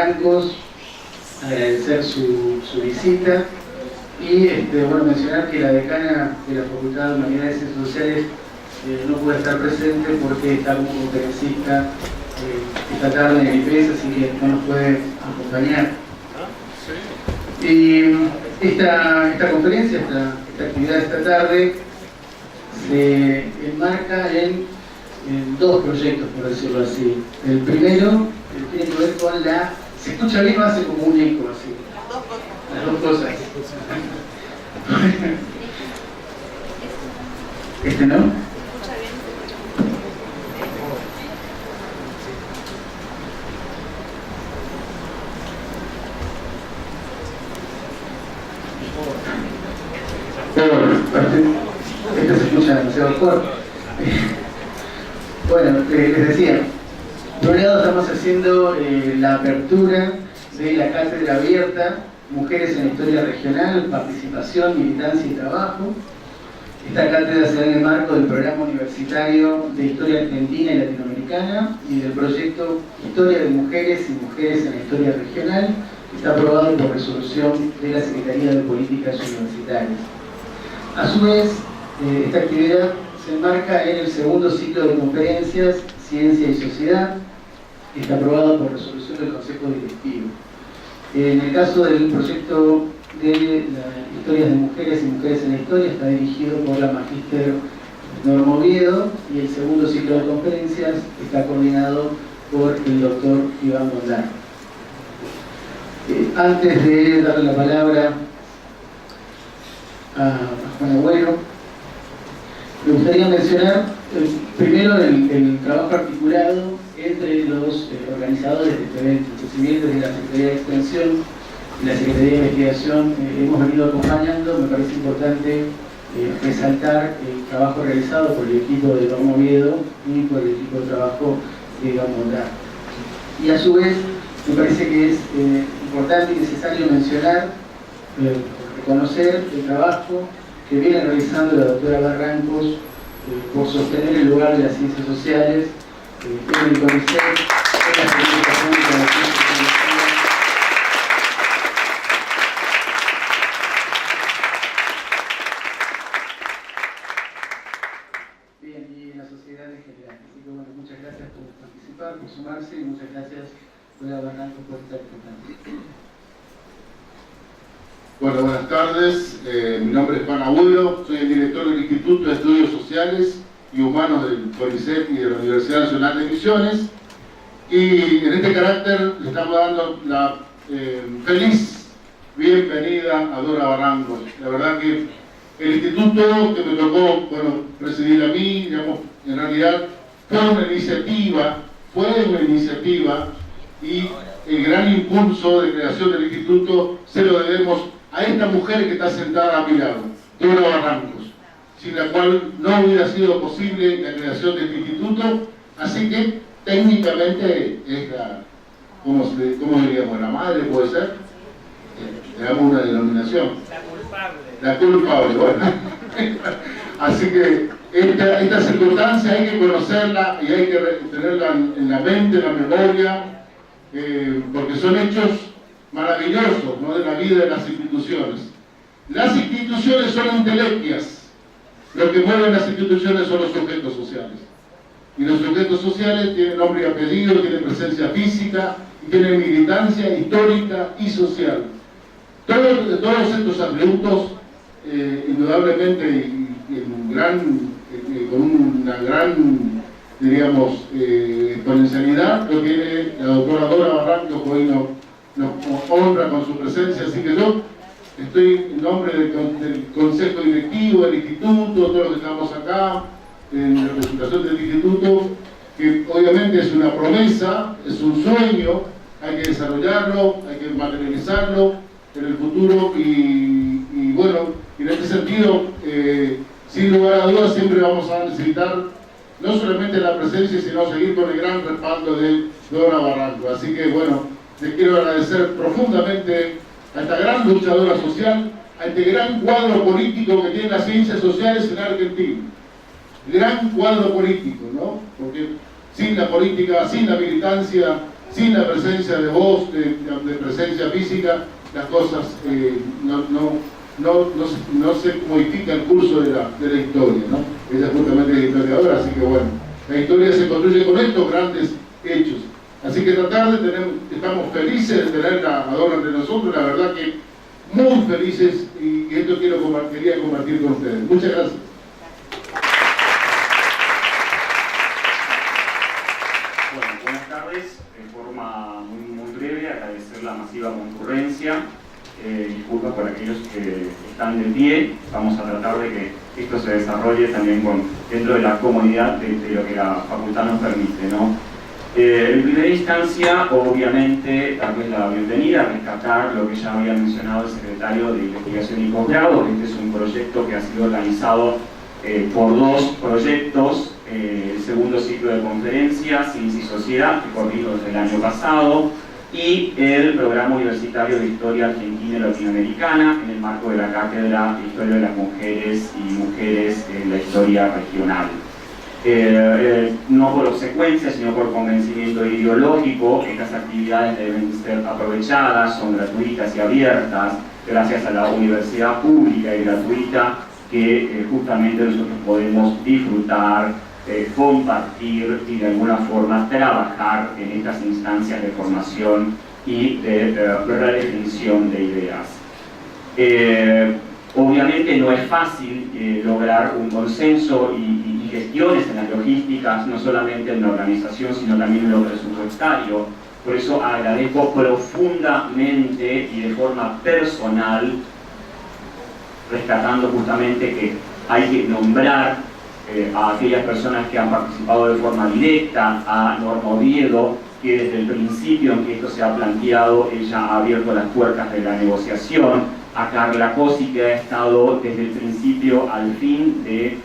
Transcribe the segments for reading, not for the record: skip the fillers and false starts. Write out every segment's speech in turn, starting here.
Barrancos, agradecer su visita y bueno, mencionar que la decana de la Facultad de Humanidades y Ciencias Sociales no puede estar presente porque está como conferencista esta tarde en el IPES, así que no nos puede acompañar. Y esta conferencia, esta actividad de esta tarde, se enmarca en dos proyectos, por decirlo así. El primero tiene que ver con la... ¿Se escucha bien o hace como un eco así? Las dos cosas. ¿Este no? Esto se escucha demasiado fuerte. Bueno, les decía, por un lado estamos haciendo la apertura de la cátedra abierta Mujeres en la Historia Regional, Participación, Militancia y Trabajo. Esta cátedra se da en el marco del Programa Universitario de Historia Argentina y Latinoamericana y del proyecto Historia de Mujeres y Mujeres en la Historia Regional, que está aprobado por resolución de la Secretaría de Políticas Universitarias. A su vez, esta actividad se enmarca en el segundo ciclo de conferencias Ciencia y Sociedad, que está aprobado por resolución del Consejo Directivo. En el caso del proyecto de las historias de mujeres y mujeres en la historia, está dirigido por la magíster Norma Oviedo, y el segundo ciclo de conferencias está coordinado por el doctor Iván Mondar. Antes de darle la palabra a Juan Agüero, me gustaría mencionar primero el trabajo articulado entre los organizadores de este evento. Si bien desde la Secretaría de Extensión y la Secretaría de Investigación hemos venido acompañando, me parece importante resaltar el trabajo realizado por el equipo de Norma Oviedo y por el equipo de trabajo de Iván Mondar. Y a su vez, me parece que es importante y necesario mencionar, reconocer el trabajo que viene realizando la doctora Barrancos por sostener el lugar de las ciencias sociales en el CONICET, en la comunicación de la ciencia colectiva. Bien, y en la sociedad en general. Así que bueno, muchas gracias por participar, por sumarse, y muchas gracias, doctora Barrancos, por estar presente. Bueno, buenas tardes. Mi nombre es Juan Agüero, soy el director del Instituto de Estudios Sociales y Humanos del CONICET y de la Universidad Nacional de Misiones. Y en este carácter le estamos dando la feliz bienvenida a Dora Barrancos. La verdad que el instituto que me tocó presidir a mí, digamos, en realidad fue una iniciativa y el gran impulso de creación del instituto se lo debemos a esta mujer que está sentada a mi lado, Dora Barrancos, sin la cual no hubiera sido posible la creación de este instituto. Así que técnicamente es la, ¿cómo diríamos? La madre, puede ser, le damos una denominación. La culpable, bueno. Así que esta circunstancia hay que conocerla y hay que tenerla en la mente, en la memoria, porque son hechos maravillosos, ¿no?, de la vida de las instituciones. Las instituciones son intelequias. Lo que mueven las instituciones son los sujetos sociales. Y los sujetos sociales tienen nombre y apellido, tienen presencia física y tienen militancia histórica y social. Todos estos atributos, indudablemente, con una gran, diríamos, exponencialidad, lo tiene la doctora Dora Barrancos, que hoy nos honra con su presencia. Así que yo estoy en nombre del Consejo Directivo, del Instituto, todos los que estamos acá, en representación del Instituto, que obviamente es una promesa, es un sueño, hay que desarrollarlo, hay que materializarlo en el futuro y bueno, en este sentido, sin lugar a dudas, siempre vamos a necesitar no solamente la presencia, sino seguir con el gran respaldo de Dora Barrancos. Así que bueno, les quiero agradecer profundamente a esta gran luchadora social, a este gran cuadro político que tienen las ciencias sociales en Argentina. Gran cuadro político, ¿no? Porque sin la política, sin la militancia, sin la presencia de voz, de presencia física, las cosas no se modifica el curso de la historia, ¿no? Ella justamente es historiadora, así que bueno, la historia se construye con estos grandes hechos. Así que esta tarde estamos felices de tenerla a Dora entre nosotros, la verdad que muy felices, y esto quería compartir con ustedes. Muchas gracias. Bueno, buenas tardes. En forma muy breve, agradecer la masiva concurrencia. Disculpas por aquellos que están de pie. Vamos a tratar de que esto se desarrolle también dentro de la comodidad de lo que la facultad nos permite, ¿no? En primera instancia, obviamente, darles la bienvenida, rescatar lo que ya había mencionado el secretario de Investigación y Posgrado. Este es un proyecto que ha sido organizado por dos proyectos, el segundo ciclo de conferencias, Ciencia y Sociedad, que corrió desde el año pasado, y el programa universitario de Historia Argentina y Latinoamericana, en el marco de la Cátedra de Historia de las Mujeres y Mujeres en la Historia Regional. No por obsecuencia, sino por convencimiento ideológico, estas actividades deben ser aprovechadas, son gratuitas y abiertas, gracias a la universidad pública y gratuita que justamente nosotros podemos disfrutar, compartir y de alguna forma trabajar en estas instancias de formación y de redefinición de ideas. Obviamente no es fácil lograr un consenso y gestiones en las logísticas, no solamente en la organización, sino también en lo presupuestario. Por eso agradezco profundamente y de forma personal, rescatando justamente que hay que nombrar a aquellas personas que han participado de forma directa, a Norma Oviedo, que desde el principio en que esto se ha planteado, ella ha abierto las puertas de la negociación, a Carla Cosi, que ha estado desde el principio al fin de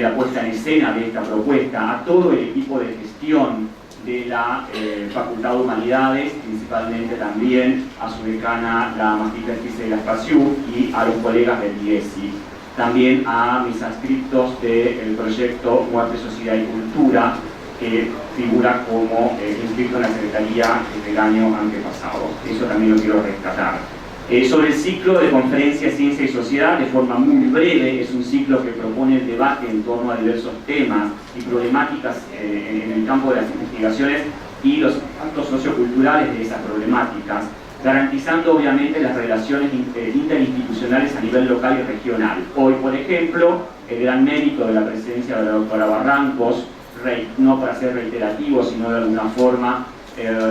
la puesta en escena de esta propuesta, a todo el equipo de gestión de la Facultad de Humanidades, principalmente también a su decana, la Magister Gisela Spasiuk, y a los colegas del IESI. También a mis adscriptos del proyecto Muerte, Sociedad y Cultura, que figura como inscrito en la Secretaría del año antepasado. Eso también lo quiero rescatar. Sobre el ciclo de conferencias Ciencia y Sociedad, de forma muy breve, es un ciclo que propone el debate en torno a diversos temas y problemáticas en el campo de las investigaciones y los impactos socioculturales de esas problemáticas, garantizando obviamente las relaciones interinstitucionales a nivel local y regional. Hoy, por ejemplo, el gran mérito de la presencia de la doctora Barrancos, no para ser reiterativo, sino de alguna forma,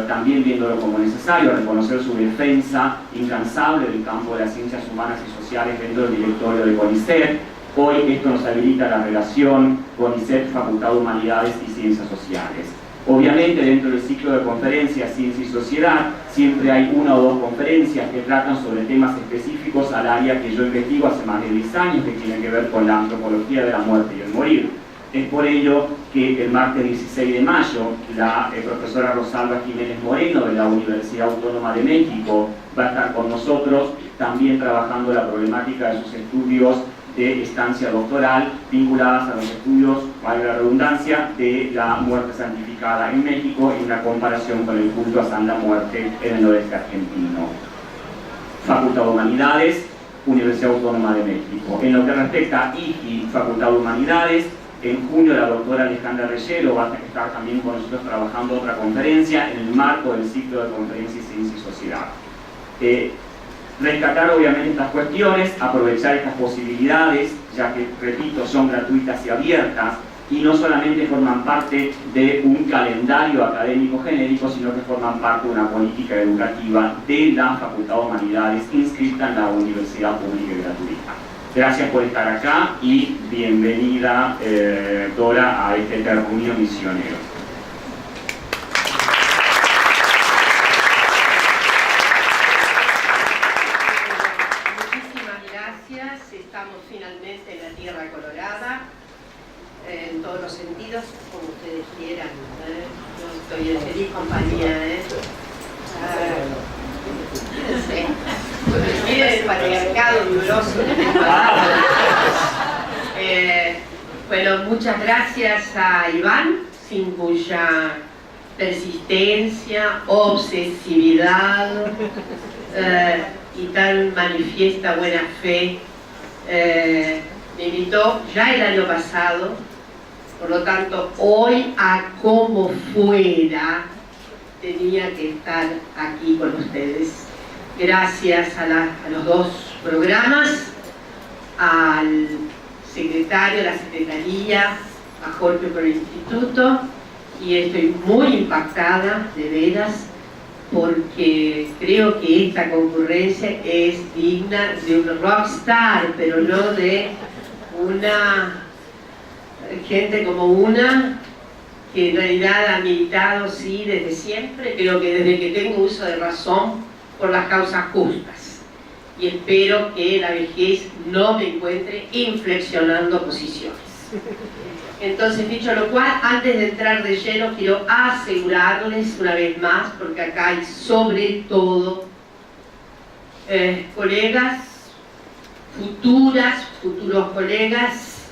también viéndolo como necesario, reconocer su defensa incansable del campo de las ciencias humanas y sociales dentro del directorio de CONICET. Hoy esto nos habilita la relación CONICET, Facultad de Humanidades y Ciencias Sociales. Obviamente dentro del ciclo de conferencias Ciencia y Sociedad siempre hay una o dos conferencias que tratan sobre temas específicos al área que yo investigo hace más de 10 años, que tienen que ver con la antropología de la muerte y el morir. Es por ello que el martes 16 de mayo la profesora Rosalba Jiménez Moreno de la Universidad Autónoma de México va a estar con nosotros también trabajando la problemática de sus estudios de estancia doctoral vinculadas a los estudios, valga la redundancia, de la muerte santificada en México en una comparación con el culto a Santa Muerte en el noreste argentino. Facultad de Humanidades, Universidad Autónoma de México. En lo que respecta a IGI, Facultad de Humanidades, en junio la doctora Alejandra Reyero va a estar también con nosotros trabajando otra conferencia en el marco del ciclo de conferencias Ciencia y Sociedad. Rescatar obviamente estas cuestiones, aprovechar estas posibilidades, ya que, repito, son gratuitas y abiertas, y no solamente forman parte de un calendario académico genérico, sino que forman parte de una política educativa de la Facultad de Humanidades inscrita en la Universidad Pública y Gratuita. Gracias por estar acá y bienvenida, Dora, a este terruño misionero. Muchísimas gracias. Estamos finalmente en la tierra colorada, en todos los sentidos, como ustedes quieran. Yo estoy en feliz compañía. Miren el patriarcado doloroso. Bueno, muchas gracias a Iván, sin cuya persistencia, obsesividad y tan manifiesta buena fe. Me invitó ya el año pasado, por lo tanto hoy a como fuera tenía que estar aquí con ustedes. Gracias a los dos programas, al secretario de la Secretaría, a Jorge por el Instituto, y estoy muy impactada, de veras, porque creo que esta concurrencia es digna de un rockstar, pero no de una gente como una que en realidad ha militado, sí, desde siempre, creo que desde que tengo uso de razón, por las causas justas. Y espero que la vejez no me encuentre inflexionando posiciones. Entonces, dicho lo cual, antes de entrar de lleno, quiero asegurarles una vez más, porque acá hay sobre todo colegas, futuros colegas,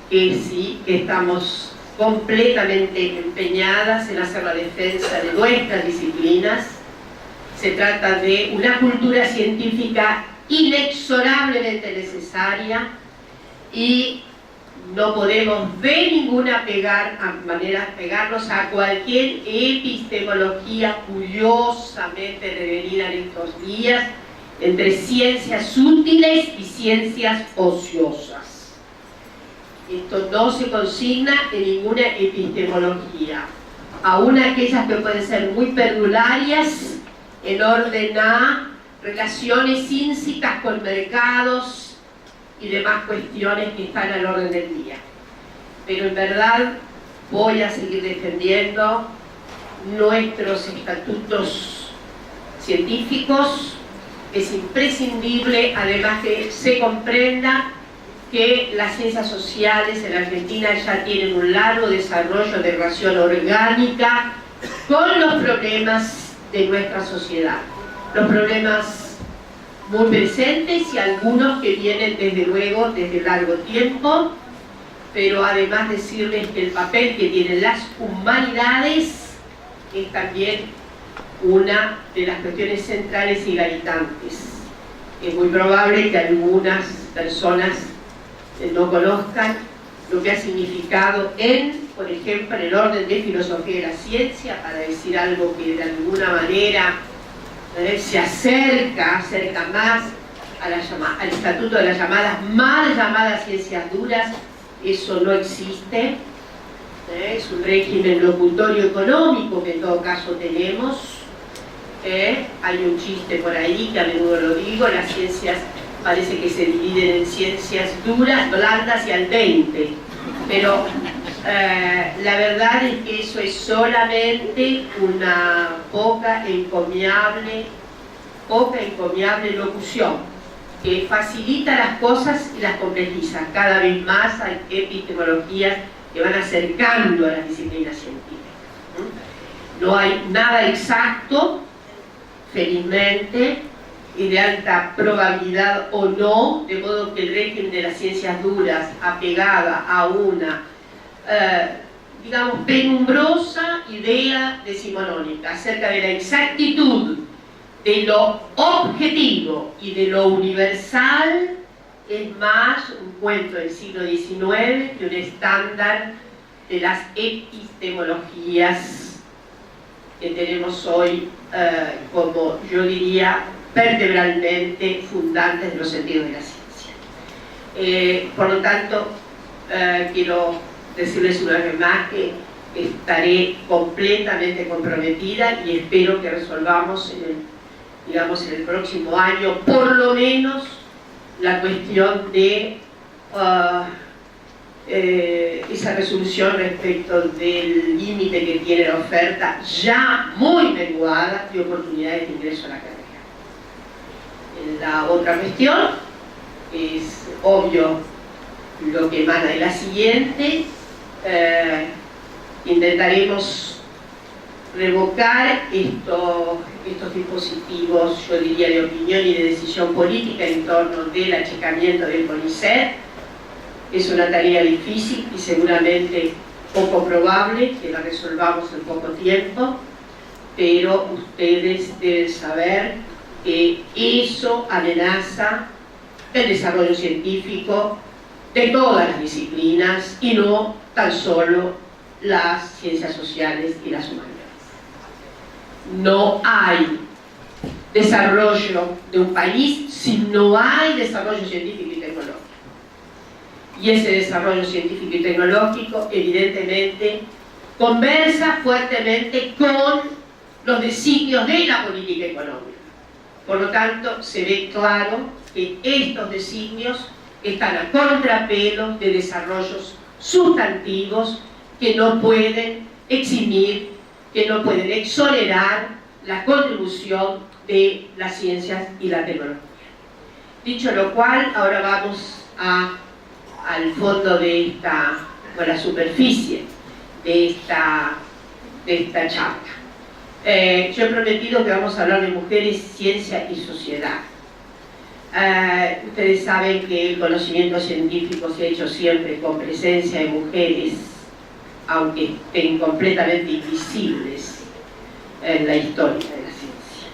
que sí, que estamos completamente empeñadas en hacer la defensa de nuestras disciplinas. Se trata de una cultura científica inexorablemente necesaria y no podemos de ninguna manera pegarnos a cualquier epistemología curiosamente revenida en estos días entre ciencias útiles y ciencias ociosas. Esto no se consigna en ninguna epistemología, aún aquellas que pueden ser muy perdularias en orden a relaciones íncitas con mercados y demás cuestiones que están al orden del día. Pero en verdad voy a seguir defendiendo nuestros estatutos científicos. Es imprescindible, además, que se comprenda que las ciencias sociales en Argentina ya tienen un largo desarrollo de relación orgánica con los problemas de nuestra sociedad. Los problemas muy presentes y algunos que vienen desde luego desde largo tiempo, pero además decirles que el papel que tienen las humanidades es también una de las cuestiones centrales y gravitantes. Es muy probable que algunas personas no conozcan lo que ha significado por ejemplo, el orden de filosofía de la ciencia, para decir algo que de alguna manera se acerca más al estatuto de las mal llamadas ciencias duras. Eso no existe. Es un régimen locutorio económico que en todo caso tenemos. Hay un chiste por ahí que a menudo lo digo: las ciencias parece que se dividen en ciencias duras, blandas y al dente, pero la verdad es que eso es solamente una poca encomiable locución que facilita las cosas y las complejiza. Cada vez más hay epistemologías que van acercando a las disciplinas científicas. No hay nada exacto, felizmente, y de alta probabilidad o no, de modo que el régimen de las ciencias duras, apegada a una, digamos, penumbrosa idea decimonónica acerca de la exactitud de lo objetivo y de lo universal, es más un cuento del siglo XIX que un estándar de las epistemologías que tenemos hoy, como yo diría, vertebralmente fundantes de los sentidos de la ciencia. Por lo tanto, quiero decirles una vez más que estaré completamente comprometida y espero que resolvamos en el próximo año, por lo menos, la cuestión de esa resolución respecto del límite que tiene la oferta ya muy menguada de oportunidades de ingreso a la carrera. La otra cuestión es obvio lo que emana de la siguiente. Intentaremos revocar estos dispositivos, yo diría, de opinión y de decisión política en torno del achicamiento del CONICET. Es una tarea difícil y seguramente poco probable que la resolvamos en poco tiempo, pero ustedes deben saber que eso amenaza el desarrollo científico de todas las disciplinas y no tan solo las ciencias sociales y las humanidades. No hay desarrollo de un país si no hay desarrollo científico y tecnológico. Y ese desarrollo científico y tecnológico evidentemente conversa fuertemente con los designios de la política económica. Por lo tanto, se ve claro que estos designios están a contrapelo de desarrollos sustantivos que no pueden eximir, que no pueden exonerar la contribución de las ciencias y la tecnología. Dicho lo cual, ahora vamos al fondo de esta, o a la superficie de esta charla. Yo he prometido que vamos a hablar de mujeres, ciencia y sociedad. Ustedes saben que el conocimiento científico se ha hecho siempre con presencia de mujeres, aunque estén completamente invisibles en la historia de la ciencia.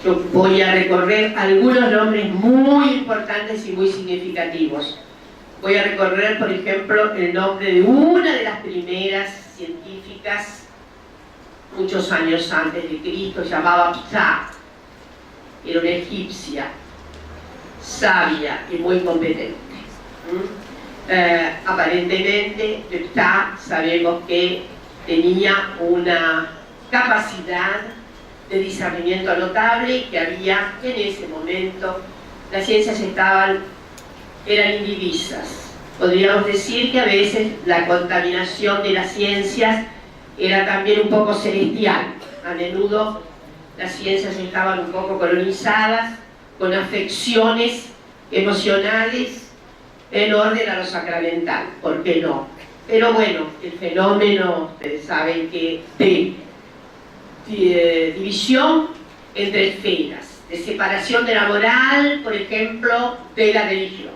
Yo voy a recorrer algunos nombres muy importantes y muy significativos. Voy a recorrer, por ejemplo, el nombre de una de las primeras científicas muchos años antes de Cristo, llamaba Ptah. Era una egipcia, sabia y muy competente. Aparentemente, Ptah sabemos que tenía una capacidad de discernimiento notable, que había en ese momento, las ciencias eran indivisas. Podríamos decir que a veces la contaminación de las ciencias era también un poco celestial. A menudo las ciencias estaban un poco colonizadas, con afecciones emocionales en orden a lo sacramental, ¿por qué no? Pero bueno, el fenómeno, ustedes saben que de división entre esferas, de separación de la moral, por ejemplo, de la religión.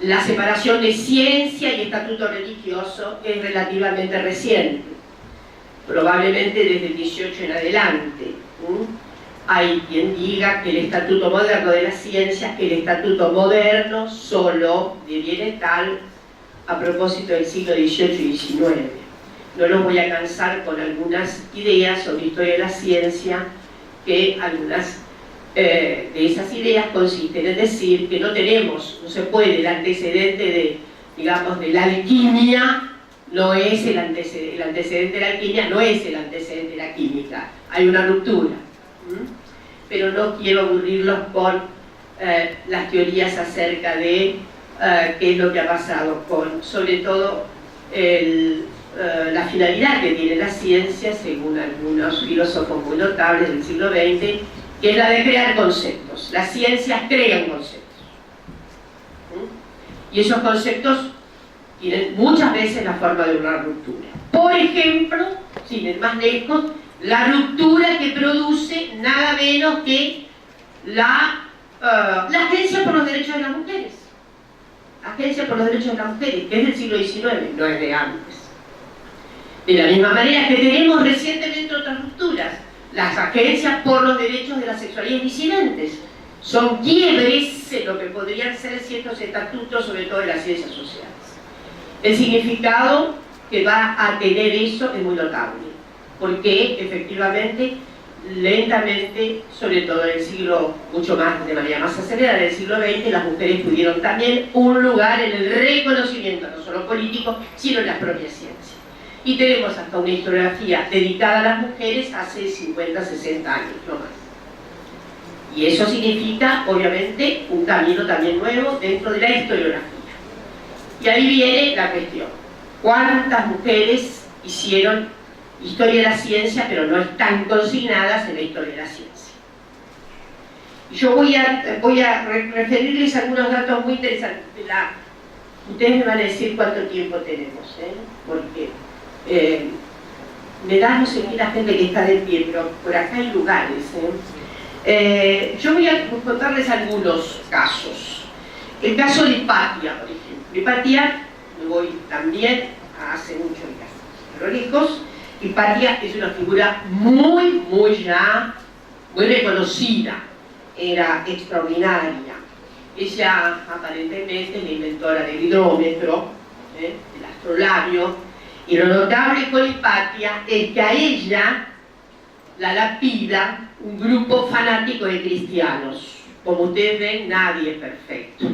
La separación de ciencia y estatuto religioso es relativamente reciente, probablemente desde el 18 en adelante. Hay quien diga que el estatuto moderno de la ciencia, el estatuto moderno solo deviene tal a propósito del siglo XVIII y XIX. No los voy a cansar con algunas ideas sobre historia de la ciencia, que algunas de esas ideas consisten en decir que no se puede, el antecedente de la alquimia no es el antecedente de la alquimia, no es el antecedente de la química, hay una ruptura. Pero no quiero aburrirlos con las teorías acerca de qué es lo que ha pasado con, sobre todo, la finalidad que tiene la ciencia, según algunos filósofos muy notables del siglo XX, que es la de crear conceptos. Las ciencias crean conceptos. Y esos conceptos tienen muchas veces la forma de una ruptura. Por ejemplo, sin ir más lejos, la ruptura que produce nada menos que la Agencia por los Derechos de las Mujeres. Agencia por los Derechos de las Mujeres, que es del siglo XIX, no es de antes. De la misma manera que tenemos recientemente otras rupturas. Las agencias por los derechos de las sexualidades disidentes son quiebres en lo que podrían ser ciertos estatutos, sobre todo de las ciencias sociales. El significado que va a tener eso es muy notable, porque efectivamente, lentamente, sobre todo en el siglo, mucho más, de manera más acelerada, en el siglo XX, las mujeres tuvieron también un lugar en el reconocimiento, no solo político, sino en las propias ciencias. Y tenemos hasta una historiografía dedicada a las mujeres hace 50, 60 años, no más. Y eso significa, obviamente, un camino también nuevo dentro de la historiografía. Y ahí viene la cuestión. ¿Cuántas mujeres hicieron historia de la ciencia, pero no están consignadas en la historia de la ciencia? Y yo voy a referirles algunos datos muy interesantes. Ustedes me van a decir cuánto tiempo tenemos, porque me da no sé qué la gente que está de pie, pero por acá hay lugares. Yo voy a contarles algunos casos. El caso de Hipatia, por ejemplo. Hipatia, me voy también hace mucho ya, pero lejos. Hipatia es una figura muy reconocida, era extraordinaria. Ella aparentemente es la inventora del hidrómetro, del astrolabio, y lo notable con Hipatia es que a ella la lapida un grupo fanático de cristianos. Como ustedes ven, nadie es perfecto.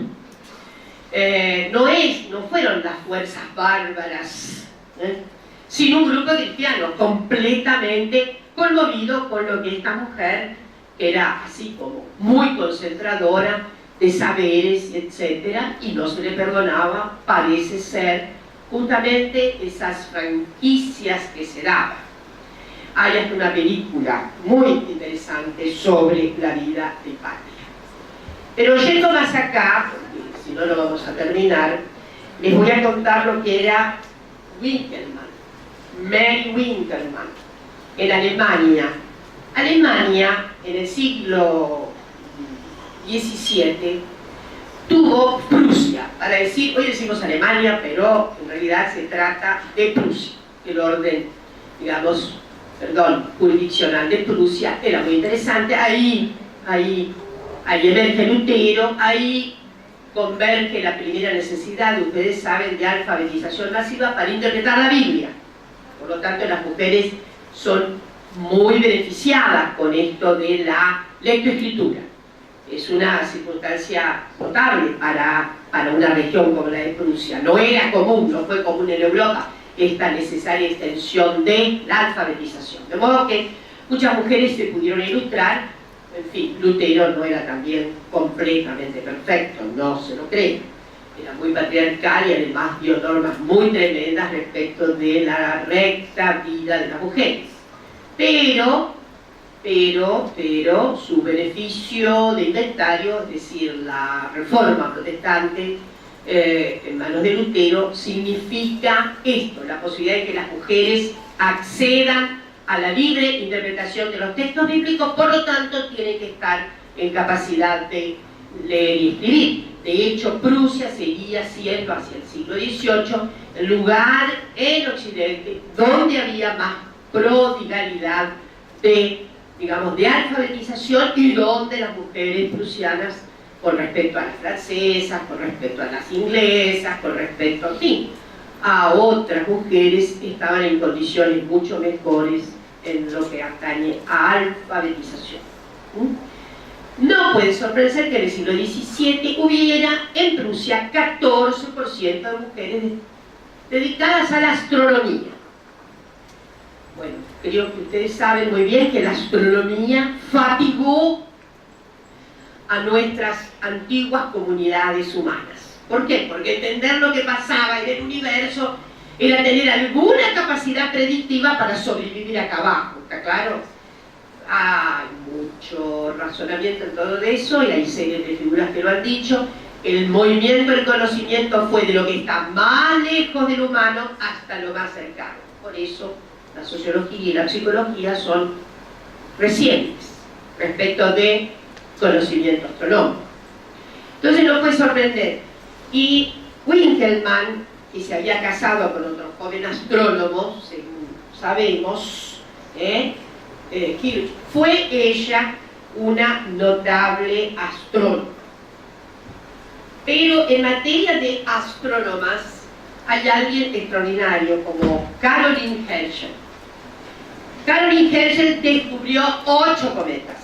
No fueron las fuerzas bárbaras, sino un grupo de cristianos completamente conmovido con lo que esta mujer, que era así como muy concentradora de saberes, etcétera, y no se le perdonaba, parece ser, justamente esas franquicias que se daban. Hay hasta una película muy interesante sobre la vida de Hipatia. Pero yendo más acá, porque si no lo vamos a terminar, les voy a contar lo que era Winkelmann, Mary Winkelmann, en Alemania. Alemania, en el siglo XVII, tuvo Prusia. Para decir, hoy decimos Alemania, pero en realidad se trata de Prusia. El orden, digamos, jurisdiccional de Prusia era muy interesante. Ahí emerge Lutero, ahí converge la primera necesidad, ustedes saben, de alfabetización masiva para interpretar la Biblia. Por lo tanto, las mujeres son muy beneficiadas con esto de la lectoescritura. Es una circunstancia notable para una región como la de Prusia. No era común, no fue común en Europa esta necesaria extensión de la alfabetización. De modo que muchas mujeres se pudieron ilustrar. En fin, Lutero no era también completamente perfecto, no se lo creen. Era muy patriarcal y además dio normas muy tremendas respecto de la recta vida de las mujeres. Pero su beneficio de inventario, es decir, la reforma protestante en manos de Lutero, significa esto, la posibilidad de que las mujeres accedan a la libre interpretación de los textos bíblicos, por lo tanto tienen que estar en capacidad de leer y escribir. De hecho, Prusia seguía siendo hacia el siglo XVIII el lugar en Occidente donde había más prodigalidad de alfabetización y donde las mujeres prusianas, con respecto a las francesas, con respecto a las inglesas, con respecto, en fin, a otras mujeres, estaban en condiciones mucho mejores en lo que atañe a alfabetización. No puede sorprender que en el siglo XVII hubiera en Prusia 14% de mujeres dedicadas a la astronomía. Bueno, creo que ustedes saben muy bien que la astronomía fatigó a nuestras antiguas comunidades humanas. ¿Por qué? Porque entender lo que pasaba en el universo era tener alguna capacidad predictiva para sobrevivir acá abajo, ¿está claro? Hay mucho razonamiento en todo eso y hay series de figuras que lo han dicho. El movimiento del conocimiento fue de lo que está más lejos del humano hasta lo más cercano. Por eso la sociología y la psicología son recientes respecto de conocimiento astronómico. Entonces no puede sorprender. Y Winkelmann, que se había casado con otro joven astrónomo, según sabemos, fue ella una notable astrónoma. Pero en materia de astrónomas hay alguien extraordinario como Caroline Herschel. Caroline Herschel descubrió 8 cometas.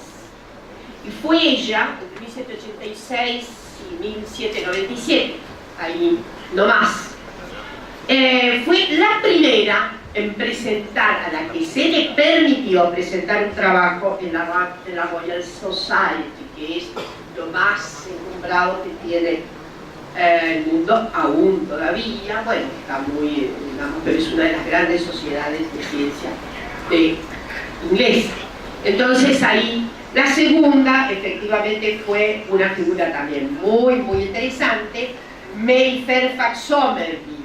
Y fue ella, entre 1786 y 1797, ahí nomás. Fue la primera en presentar, a la que se le permitió presentar un trabajo en la Royal Society, que es lo más encumbrado que tiene el mundo aún todavía. Bueno, está muy, digamos, pero es una de las grandes sociedades de ciencia inglesa. Entonces ahí, la segunda efectivamente fue una figura también muy, muy interesante, Mary Fairfax Somerville,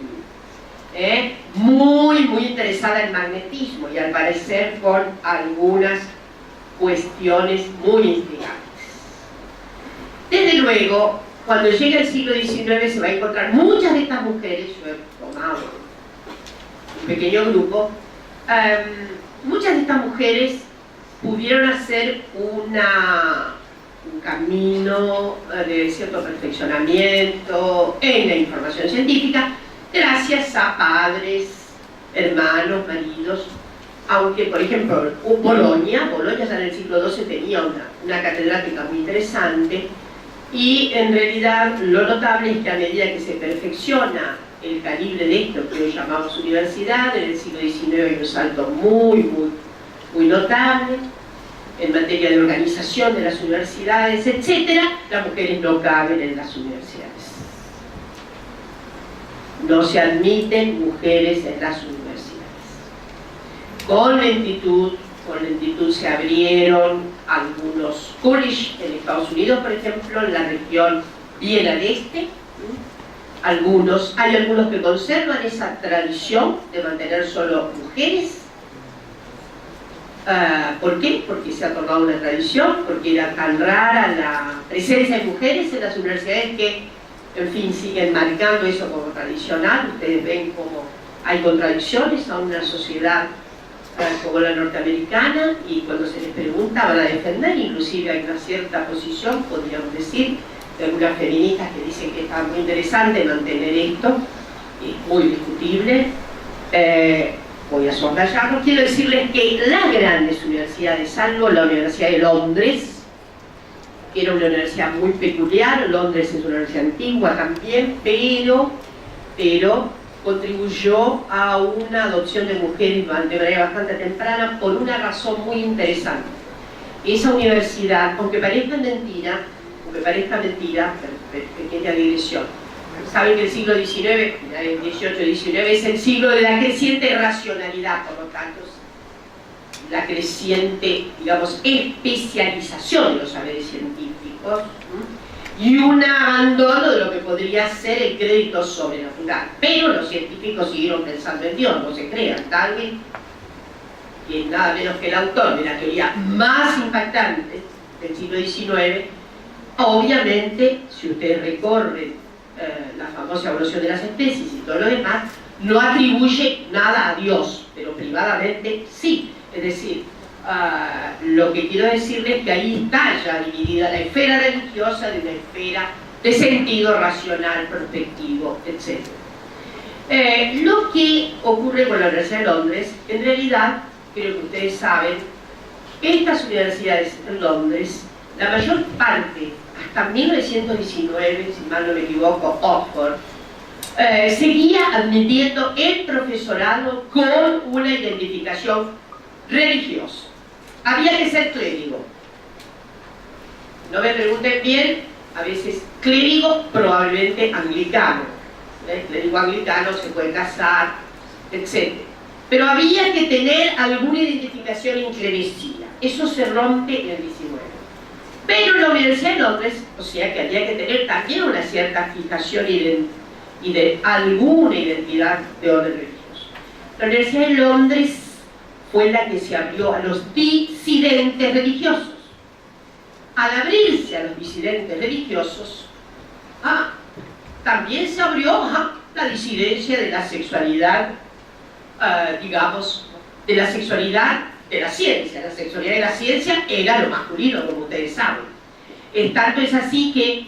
muy, muy interesada en magnetismo y al parecer con algunas cuestiones muy intrigantes. Desde luego, cuando llegue el siglo XIX se va a encontrar muchas de estas mujeres, yo he tomado un pequeño grupo, muchas de estas mujeres pudieron hacer un camino de cierto perfeccionamiento en la información científica gracias a padres, hermanos, maridos, aunque por ejemplo Bolonia ya en el siglo XII tenía una catedrática muy interesante, y en realidad lo notable es que a medida que se perfecciona el calibre de esto que hoy llamamos universidad, en el siglo XIX hay un salto muy notable en materia de organización de las universidades, etc. Las mujeres no caben en las universidades. No se admiten mujeres en las universidades. Con lentitud se abrieron algunos colleges en Estados Unidos, por ejemplo, en la región bien al este. Hay algunos que conservan esa tradición de mantener solo mujeres. ¿Por qué? Porque se ha tornado una tradición, porque era tan rara la presencia de mujeres en las universidades que, en fin, siguen marcando eso como tradicional. Ustedes ven cómo hay contradicciones a una sociedad como la norteamericana, y cuando se les pregunta van a defender, inclusive hay una cierta posición, podríamos decir, de algunas feministas que dicen que está muy interesante mantener esto, es muy discutible. Voy a soslayarlo. Quiero decirles que las grandes universidades, salvo la Universidad de Londres, que era una universidad muy peculiar, Londres es una universidad antigua también, pero contribuyó a una adopción de mujeres de manera bastante temprana por una razón muy interesante. Esa universidad, aunque parezca mentira, pequeña digresión, saben que el siglo XIX, el XVIII-XIX, es el siglo de la creciente racionalidad, por lo tanto, la creciente, digamos, especialización de los saberes científicos, y un abandono de lo que podría ser el crédito sobrenatural. Pero los científicos siguieron pensando en Dios, no se crean. Darwin, que es nada menos que el autor de la teoría más impactante del siglo XIX, obviamente, si ustedes recorren la famosa evolución de las especies y todo lo demás, no atribuye nada a Dios, pero privadamente sí. Es decir, lo que quiero decirles es que ahí está ya dividida la esfera religiosa de una esfera de sentido racional, prospectivo, etc. Lo que ocurre con la Universidad de Londres, en realidad, creo que ustedes saben, estas universidades en Londres, la mayor parte, hasta 1919, si mal no me equivoco, Oxford, seguía admitiendo el profesorado con una identificación religiosa. Había que ser clérigo. No me pregunten bien, a veces clérigo, probablemente anglicano. Clérigo anglicano se puede casar, etc. Pero había que tener alguna identificación enclevescida. Eso se rompe en el 19. Pero en la Universidad de Londres, o sea que había que tener también una cierta fijación y de alguna identidad de orden religioso. La Universidad de Londres fue la que se abrió a los disidentes religiosos. Al abrirse a los disidentes religiosos, también se abrió la disidencia de la sexualidad, digamos, de la sexualidad de la ciencia. La sexualidad de la ciencia era lo masculino, como ustedes saben. Tanto es así que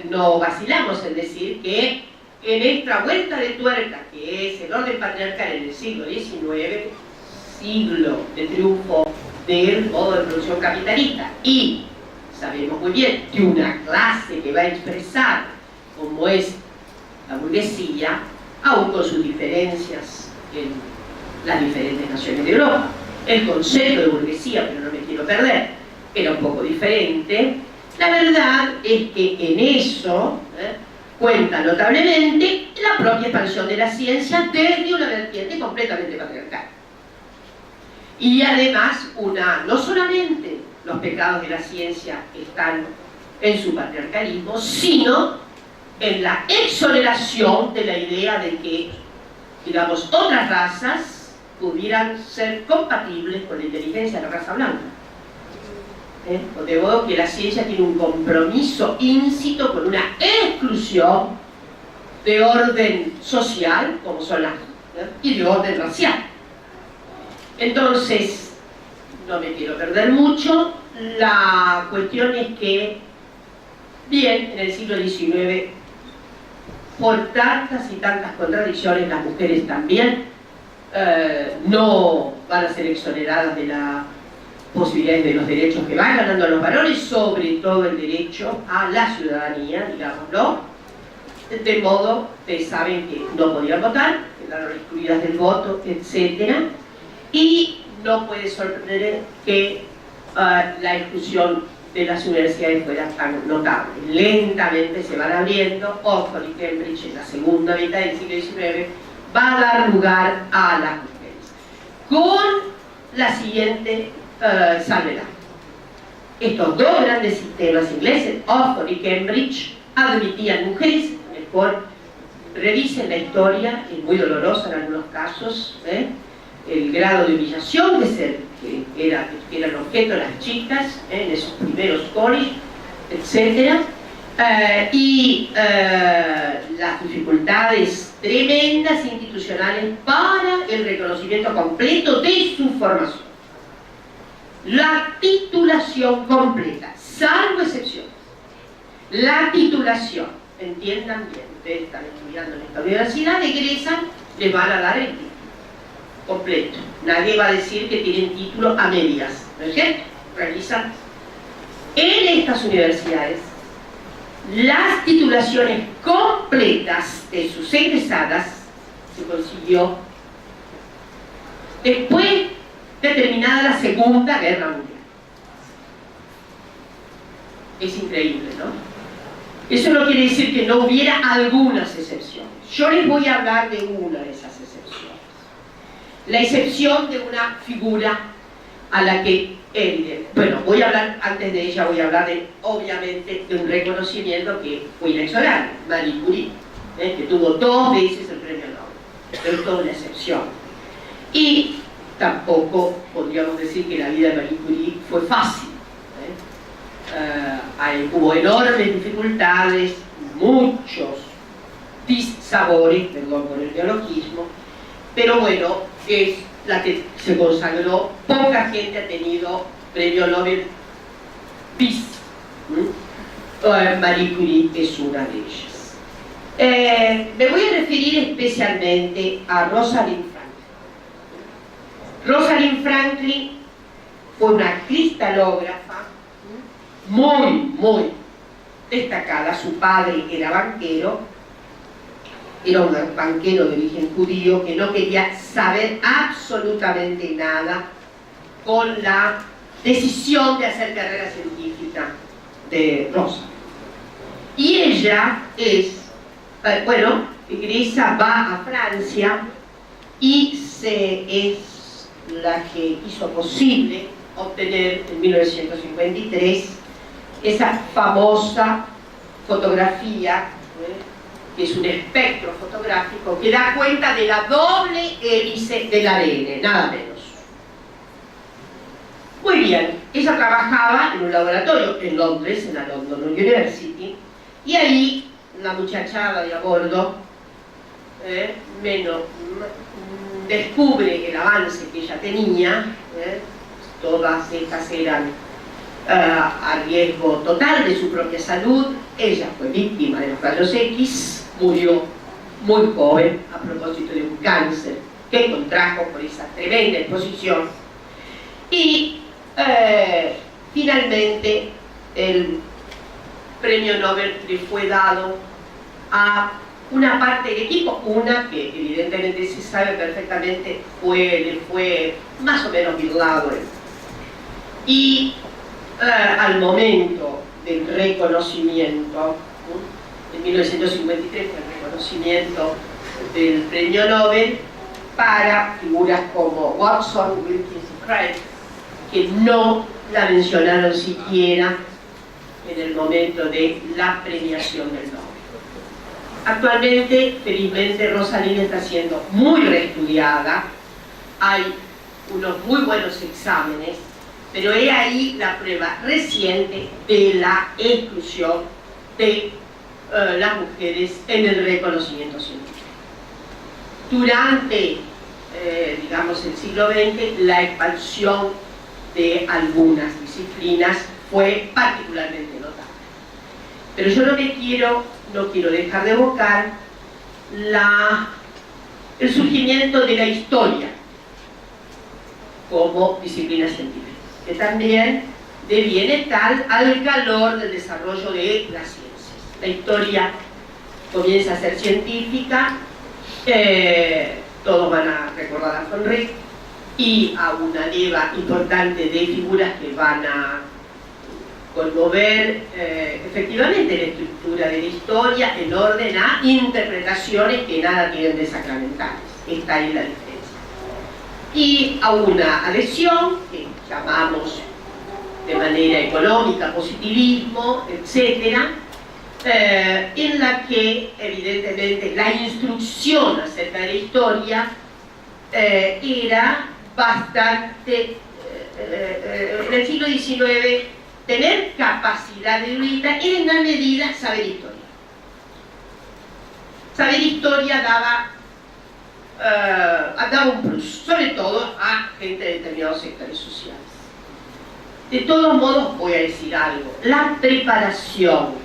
no vacilamos en decir que en esta vuelta de tuerca, que es el orden patriarcal en el siglo XIX, siglo de triunfo del modo de producción capitalista, y sabemos muy bien que una clase que va a expresar como es la burguesía, aún con sus diferencias en las diferentes naciones de Europa. El concepto de burguesía, pero no me quiero perder, era un poco diferente. La verdad es que en eso cuenta notablemente la propia expansión de la ciencia desde una vertiente completamente patriarcal. Y además, no solamente los pecados de la ciencia están en su patriarcalismo, sino en la exoneración de la idea de que, digamos, otras razas pudieran ser compatibles con la inteligencia de la raza blanca. De modo que la ciencia tiene un compromiso íncito con una exclusión de orden social, como son y de orden racial. Entonces, no me quiero perder mucho, la cuestión es que, bien, en el siglo XIX, por tantas y tantas contradicciones, las mujeres también no van a ser exoneradas de las posibilidades de los derechos que van ganando a los varones, sobre todo el derecho a la ciudadanía, digámoslo, de modo que saben que no podían votar, quedaron excluidas del voto, etc. Y no puede sorprender que la exclusión de las universidades fuera tan notable. Lentamente se van abriendo. Oxford y Cambridge en la segunda mitad del siglo XIX va a dar lugar a las mujeres, con la siguiente salvedad. Estos dos grandes sistemas ingleses, Oxford y Cambridge, admitían mujeres. Mejor revisen la historia, es muy dolorosa en algunos casos, el grado de humillación que eran objeto de las chicas en esos primeros college, etc. Y las dificultades tremendas institucionales para el reconocimiento completo de su formación. La titulación completa, salvo excepciones. La titulación, entiendan bien, ustedes están estudiando en esta universidad, egresan, les van a dar el título completo. Nadie va a decir que tienen título a medias, ¿no es cierto? Realizan en estas universidades las titulaciones completas de sus egresadas. Se consiguió después de terminada la Segunda Guerra Mundial. Es increíble, ¿no? Eso no quiere decir que no hubiera algunas excepciones. Yo les voy a hablar de una de esas excepciones. La excepción de una figura a la que, bueno, voy a hablar, antes de ella voy a hablar obviamente, de un reconocimiento que fue inexorable, Marie Curie, que tuvo 2 veces el premio Nobel. Pero es toda una excepción. Y tampoco podríamos decir que la vida de Marie Curie fue fácil. Hubo enormes dificultades, muchos dissabores, perdón por el neologismo, pero bueno, es la que se consagró. Poca gente ha tenido premio Nobel bis. Marie Curie es una de ellas. Me voy a referir especialmente a Rosalind Franklin. Rosalind Franklin fue una cristalógrafa muy destacada. Su padre era banquero, era un banquero de origen judío que no quería saber absolutamente nada con la decisión de hacer carrera científica de Rosa. Y ella egresa, va a Francia y es la que hizo posible obtener en 1953 esa famosa fotografía, que es un espectro fotográfico que da cuenta de la doble hélice del ADN, nada menos. Muy bien, ella trabajaba en un laboratorio en Londres, en la London University, y ahí la muchachada de a bordo descubre el avance que ella tenía. Todas estas eran a riesgo total de su propia salud. Ella fue víctima de los rayos X, murió muy joven a propósito de un cáncer que contrajo por esa tremenda exposición. Y finalmente el premio Nobel le fue dado a una parte del equipo, una que evidentemente se sabe perfectamente le fue más o menos Bill Lawrence. Y al momento del reconocimiento, en 1953 fue el reconocimiento del premio Nobel para figuras como Watson, Wilkins y Craig, que no la mencionaron siquiera en el momento de la premiación del Nobel. Actualmente, felizmente, Rosalind está siendo muy reestudiada, hay unos muy buenos exámenes, pero he ahí la prueba reciente de la exclusión de las mujeres en el reconocimiento científico. durante, digamos, el siglo XX, la expansión de algunas disciplinas fue particularmente notable. Pero yo no quiero dejar de evocar el surgimiento de la historia como disciplina científica, que también deviene tal al calor del desarrollo de las ciencias. La historia comienza a ser científica, todos van a recordar a von Wright y a una leva importante de figuras que van a conmover efectivamente la estructura de la historia en orden a interpretaciones que nada tienen de sacramentales. Esta es la diferencia. Y a una adhesión que llamamos de manera económica positivismo, etcétera, en la que evidentemente la instrucción acerca de la historia era bastante, en el siglo XIX, tener capacidad de erudita era en gran medida saber historia. Saber historia daba un plus, sobre todo a gente de determinados sectores sociales. De todos modos, voy a decir algo: la preparación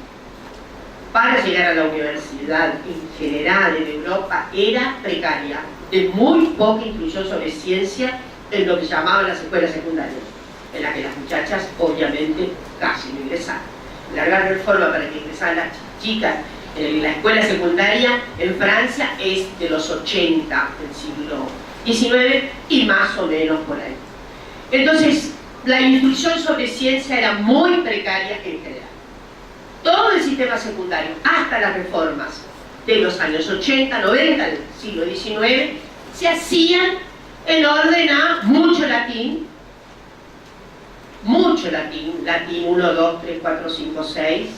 para llegar a la universidad en general en Europa era precaria, de muy poca inclusión sobre ciencia en lo que llamaban las escuelas secundarias, en las que las muchachas obviamente casi no ingresaban. La gran reforma para que ingresaran las chicas en la escuela secundaria en Francia es de los 80 del siglo XIX y más o menos por ahí. Entonces, la instrucción sobre ciencia era muy precaria en general. Todo el sistema secundario, hasta las reformas de los años 80, 90 del siglo XIX, se hacían en orden a mucho latín, latín 1, 2, 3, 4, 5, 6,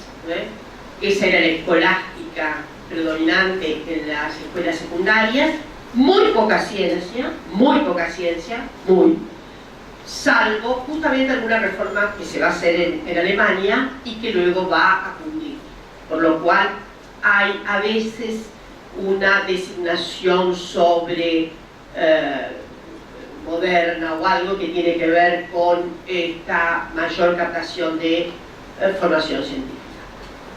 esa era la escolástica predominante en las escuelas secundarias, muy poca ciencia, salvo justamente alguna reforma que se va a hacer en Alemania y que luego va a cubrir, por lo cual hay a veces una designación sobre moderna o algo que tiene que ver con esta mayor captación de formación científica.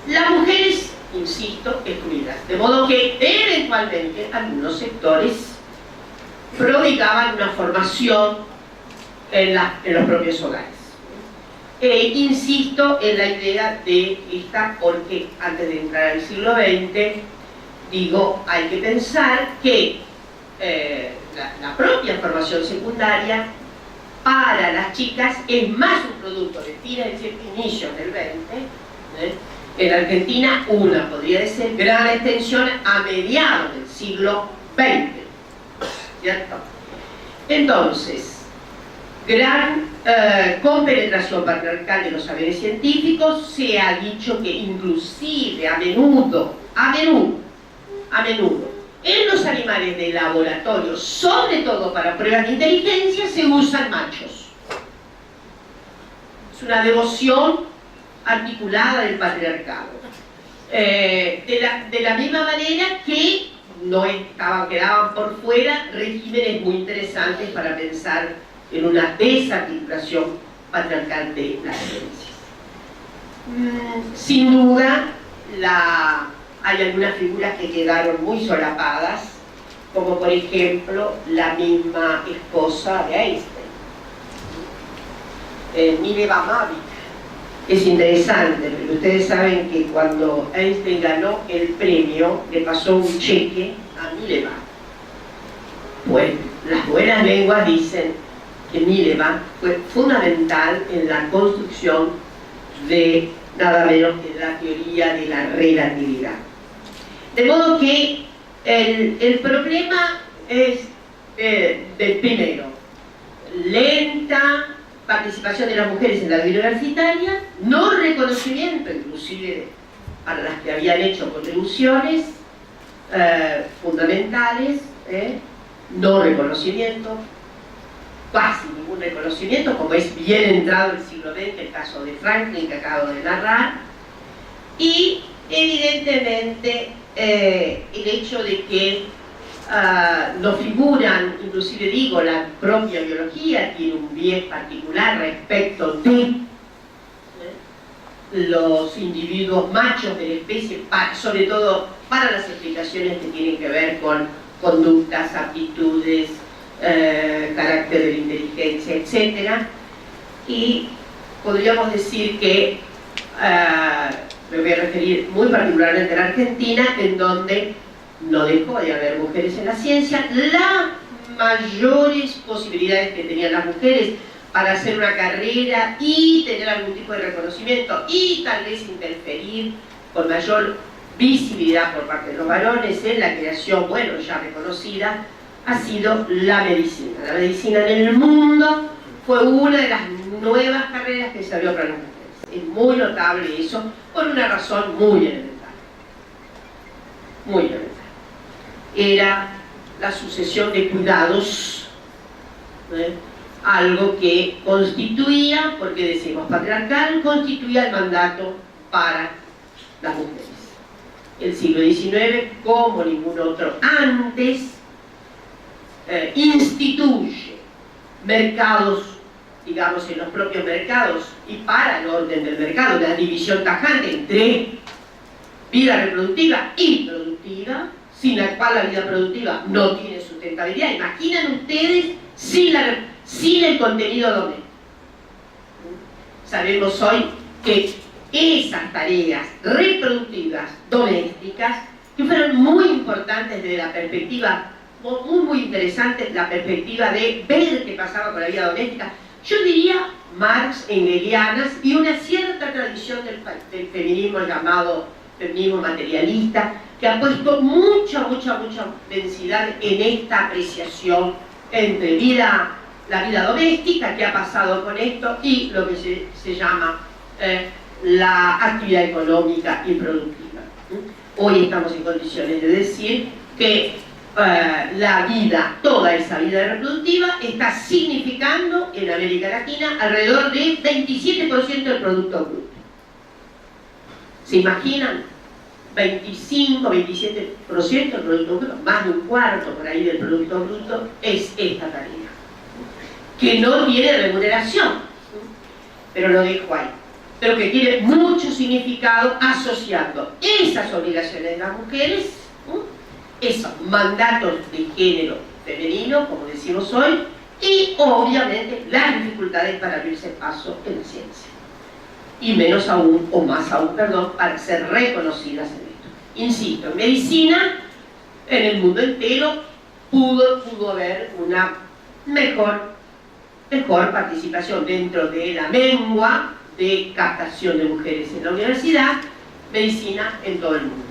Las mujeres, insisto, excluidas, de modo que eventualmente algunos sectores prodigaban una formación en los propios hogares. Insisto en la idea de esta porque antes de entrar al siglo XX, digo, hay que pensar que la propia formación secundaria para las chicas es más un producto de fines del inicio del XX. En Argentina una podría decir gran extensión a mediados del siglo XX, ¿cierto? Entonces, gran compenetración patriarcal de los saberes científicos. Se ha dicho que inclusive a menudo en los animales de laboratorio, sobre todo para pruebas de inteligencia, se usan machos. Es una devoción articulada del patriarcado. De la misma manera que quedaban por fuera regímenes muy interesantes para pensar en una desarticulación patriarcal de las ciencias. Sin duda, hay algunas figuras que quedaron muy solapadas, como por ejemplo la misma esposa de Einstein, Mileva Mavic. Es interesante, porque ustedes saben que cuando Einstein ganó el premio, le pasó un cheque a Mileva. Pues las buenas lenguas dicen que Mileva fue fundamental en la construcción de nada menos que la teoría de la relatividad. De modo que el problema es del primero, lenta participación de las mujeres en la vida universitaria, no reconocimiento inclusive para las que habían hecho contribuciones fundamentales, no reconocimiento, casi ningún reconocimiento, como es bien entrado el siglo XX, el caso de Franklin que acabo de narrar, y evidentemente el hecho de que no figuran, inclusive digo, la propia biología tiene un bien particular respecto de los individuos machos de la especie, sobre todo para las explicaciones que tienen que ver con conductas, aptitudes, carácter de la inteligencia, etc. Y podríamos decir que me voy a referir muy particularmente a la Argentina, en donde no dejó de haber mujeres en la ciencia. Las mayores posibilidades que tenían las mujeres para hacer una carrera y tener algún tipo de reconocimiento y tal vez interferir con mayor visibilidad por parte de los varones en la creación, bueno, ya reconocida, ha sido la medicina. La medicina en el mundo fue una de las nuevas carreras que se abrió para las mujeres. Es muy notable eso, por una razón muy elemental. Muy elemental. Era la sucesión de cuidados, algo que constituía, porque decimos patriarcal, constituía el mandato para las mujeres. El siglo XIX, como ningún otro antes, instituye mercados, digamos, en los propios mercados y para el orden del mercado, la división tajante entre vida reproductiva y productiva, sin la cual la vida productiva no tiene sustentabilidad. Imaginen ustedes sin el contenido doméstico. Sabemos hoy que esas tareas reproductivas domésticas, que fueron muy importantes desde la perspectiva, muy interesantes, la perspectiva de ver qué pasaba con la vida doméstica, yo diría Marx, engelianas, y una cierta tradición del feminismo llamado feminismo materialista, que ha puesto mucha densidad en esta apreciación entre la vida doméstica, que ha pasado con esto, y lo que se llama la actividad económica y productiva. Hoy estamos en condiciones de decir que la vida, toda esa vida reproductiva, está significando en América Latina alrededor del 27% del Producto Bruto. ¿Se imaginan? 25, 27% del Producto Bruto, más de un cuarto por ahí del Producto Bruto, es esta tarea, que no tiene remuneración, pero lo dejo ahí, pero que tiene mucho significado asociando esas obligaciones de las mujeres, esos mandatos de género femenino, como decimos hoy, y obviamente las dificultades para abrirse paso en la ciencia. Y menos aún, o más aún, perdón, para ser reconocidas en esto. Insisto, en medicina, en el mundo entero, pudo haber una mejor participación dentro de la mengua de captación de mujeres en la universidad, medicina en todo el mundo.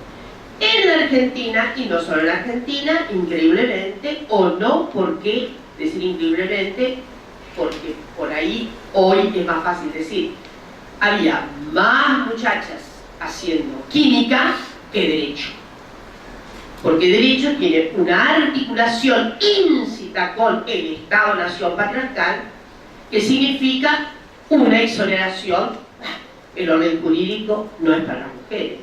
En la Argentina, y no solo en la Argentina, increíblemente, o no, ¿por qué decir increíblemente? Porque por ahí hoy es más fácil decir, había más muchachas haciendo química que derecho. Porque derecho tiene una articulación íncita con el Estado-Nación patriarcal, que significa una exoneración. El orden jurídico no es para las mujeres.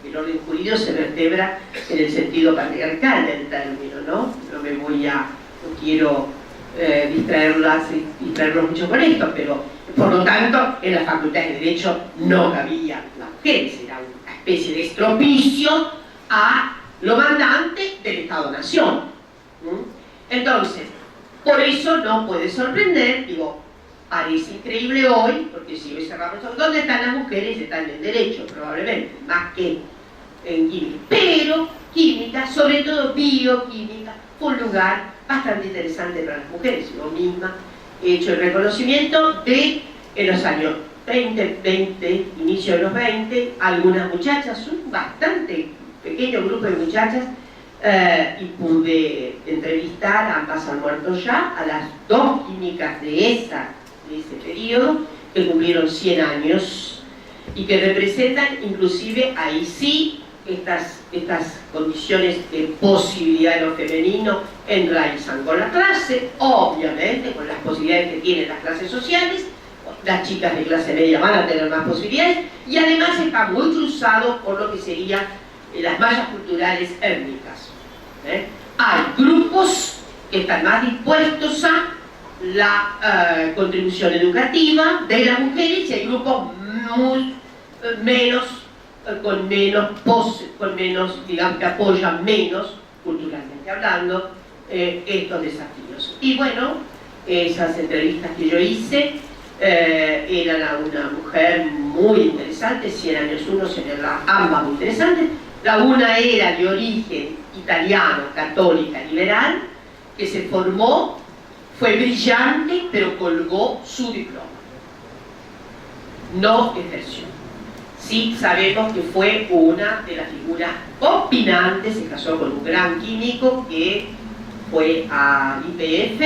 El orden jurídico se vertebra en el sentido patriarcal del término, ¿no? No quiero distraerlos mucho con esto, pero por lo tanto en las facultades de Derecho no cabía las mujeres, era una especie de estropicio a lo mandante del Estado-Nación. Entonces, por eso no puede sorprender, digo, parece increíble hoy, porque si hoy cerramos, ¿dónde están las mujeres? Están en Derecho, probablemente, más que en Química. Pero Química, sobre todo Bioquímica, fue un lugar bastante interesante para las mujeres. Yo misma he hecho el reconocimiento de, en los años 20, inicio de los 20, algunas muchachas, un bastante pequeño grupo de muchachas, y pude entrevistar, ambas han muerto ya, a las dos químicas de ese periodo, que cumplieron 100 años y que representan inclusive ahí sí estas condiciones de posibilidad de lo femenino enraizan con la clase, obviamente con las posibilidades que tienen las clases sociales. Las chicas de clase media van a tener más posibilidades, y además está muy cruzado por lo que serían las mallas culturales étnicas. Hay grupos que están más dispuestos a la contribución educativa de las mujeres y hay grupos con menos, digamos, que apoyan menos, culturalmente hablando, estos desafíos. Y bueno, esas entrevistas que yo hice eran a una mujer muy interesante, 100 años uno, 100 años ambas muy interesantes. La una era de origen italiano, católica, liberal, que se formó, fue brillante, pero colgó su diploma. No ejerció. Sí sabemos que fue una de las figuras opinantes, se casó con un gran químico que fue al IPF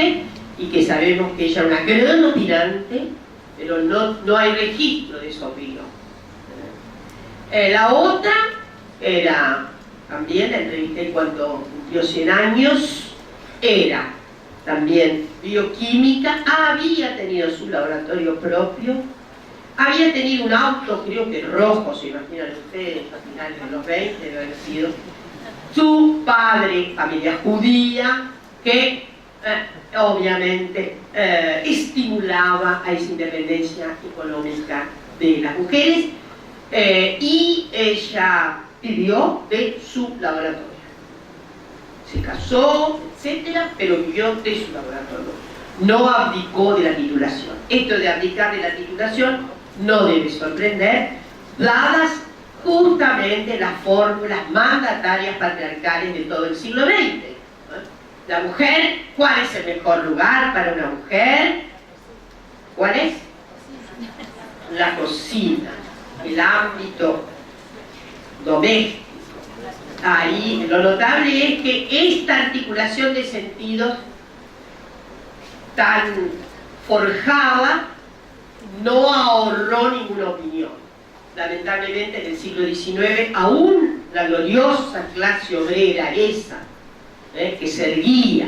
y que sabemos que ella era una gran opinante, pero no hay registro de esa opinión. La otra era, también la entrevisté cuando cumplió 100 años, era también bioquímica, había tenido su laboratorio propio, había tenido un auto, creo que rojo, se imaginan ustedes, a finales de los 20 debe haber sido. Su padre, familia judía, que obviamente estimulaba a esa independencia económica de las mujeres, y ella vivió de su laboratorio. Se casó, etcétera, pero vivió de su laboratorio. No abdicó de la titulación. Esto de abdicar de la titulación no debe sorprender, dadas justamente las fórmulas mandatarias patriarcales de todo el siglo XX. La mujer, ¿cuál es el mejor lugar para una mujer? ¿Cuál es? La cocina, el ámbito doméstico. Ahí lo notable es que esta articulación de sentidos tan forjada no ahorró ninguna opinión. Lamentablemente en el siglo XIX aún la gloriosa clase obrera esa, que se erguía,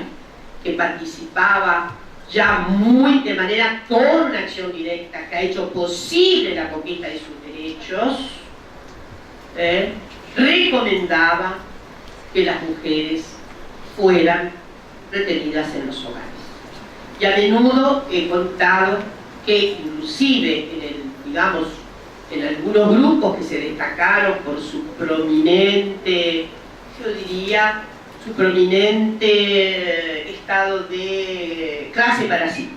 que participaba ya muy de manera con una acción directa, que ha hecho posible la conquista de sus derechos, recomendaba que las mujeres fueran retenidas en los hogares. Y a menudo he contado que inclusive en algunos grupos que se destacaron por su prominente, yo diría, su prominente estado de clase para sí,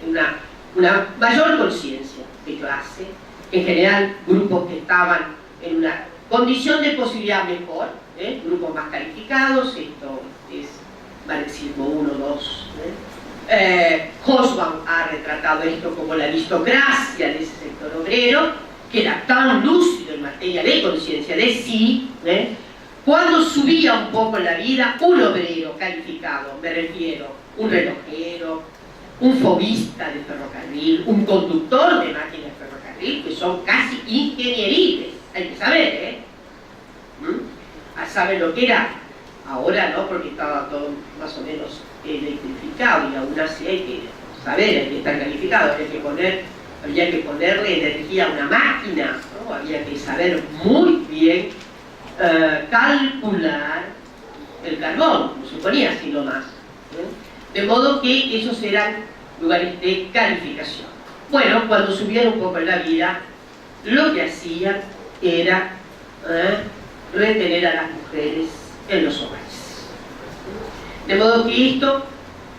una mayor conciencia de clase, en general grupos que estaban en una condición de posibilidad mejor, grupos más calificados, esto es marxismo 1, 2. Hobsbawm ha retratado esto como la aristocracia de ese sector obrero, que era tan lúcido en materia de conciencia de sí, cuando subía un poco en la vida, un obrero calificado, me refiero, un relojero, un fobista de ferrocarril, un conductor de máquinas de ferrocarril, que son casi ingenieriles, hay que saber, ¿saben lo que era? Ahora no, porque estaba todo más o menos electrificado y aún así hay que saber, hay que estar calificado, había que ponerle energía a una máquina, ¿no? Había que saber muy bien calcular el carbón, no se ponía así nomás. De modo que esos eran lugares de calificación. Bueno, cuando subían un poco en la vida, lo que hacían era retener a las mujeres en los hogares. De modo que esto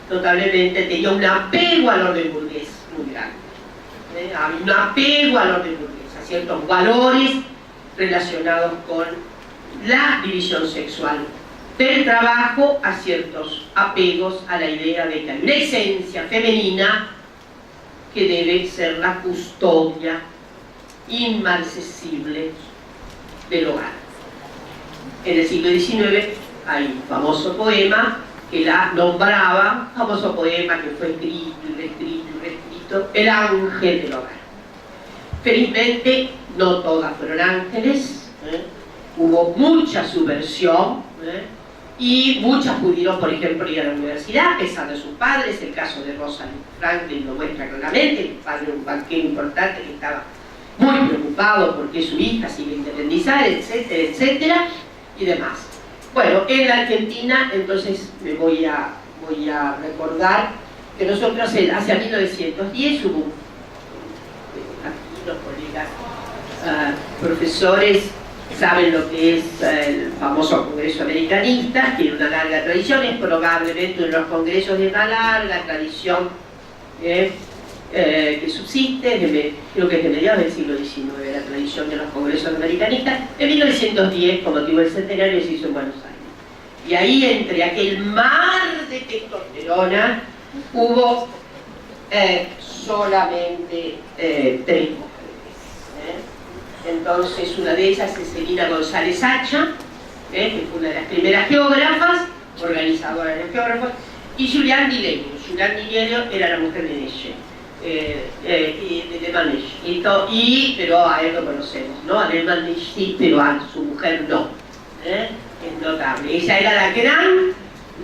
notablemente tenía un apego al orden burgués muy grande. Había un apego al orden burgués, a ciertos valores relacionados con la división sexual del trabajo, a ciertos apegos a la idea de que hay una esencia femenina que debe ser la custodia inmarcesible del hogar. En el siglo XIX hay un famoso poema que la nombraba, famoso poema que fue escrito y reescrito y reescrito, El ángel del hogar. Felizmente no todas fueron ángeles, hubo mucha subversión, y muchas pudieron, por ejemplo, ir a la universidad, a pesar de sus padres. El caso de Rosalind Franklin lo muestra claramente. El padre era un banquero importante que estaba muy preocupado porque su hija se iba a independizar, etcétera, etcétera, y demás. Bueno, en la Argentina, entonces me voy a recordar que nosotros hacia 1910 hubo, aquí los colegas profesores saben lo que es el famoso Congreso Americanista, tiene una larga tradición, es probablemente uno de los congresos de una larga tradición que subsiste, creo que es de mediados del siglo XIX, la tradición de los congresos americanistas. En 1910, con motivo del centenario, se hizo en Buenos Aires. Y ahí, entre aquel mar de testosterona, hubo solamente 3 mujeres. Entonces, una de ellas es Celina González Hacha, que fue una de las primeras geógrafas, organizadora de los geógrafos, y Julián Dillenio. Julián Dillenio era la mujer de Neche, de Lehmann Neche. Pero a él lo conocemos, ¿no? A Lehmann Neche sí, pero a su mujer no. Es notable. Ella era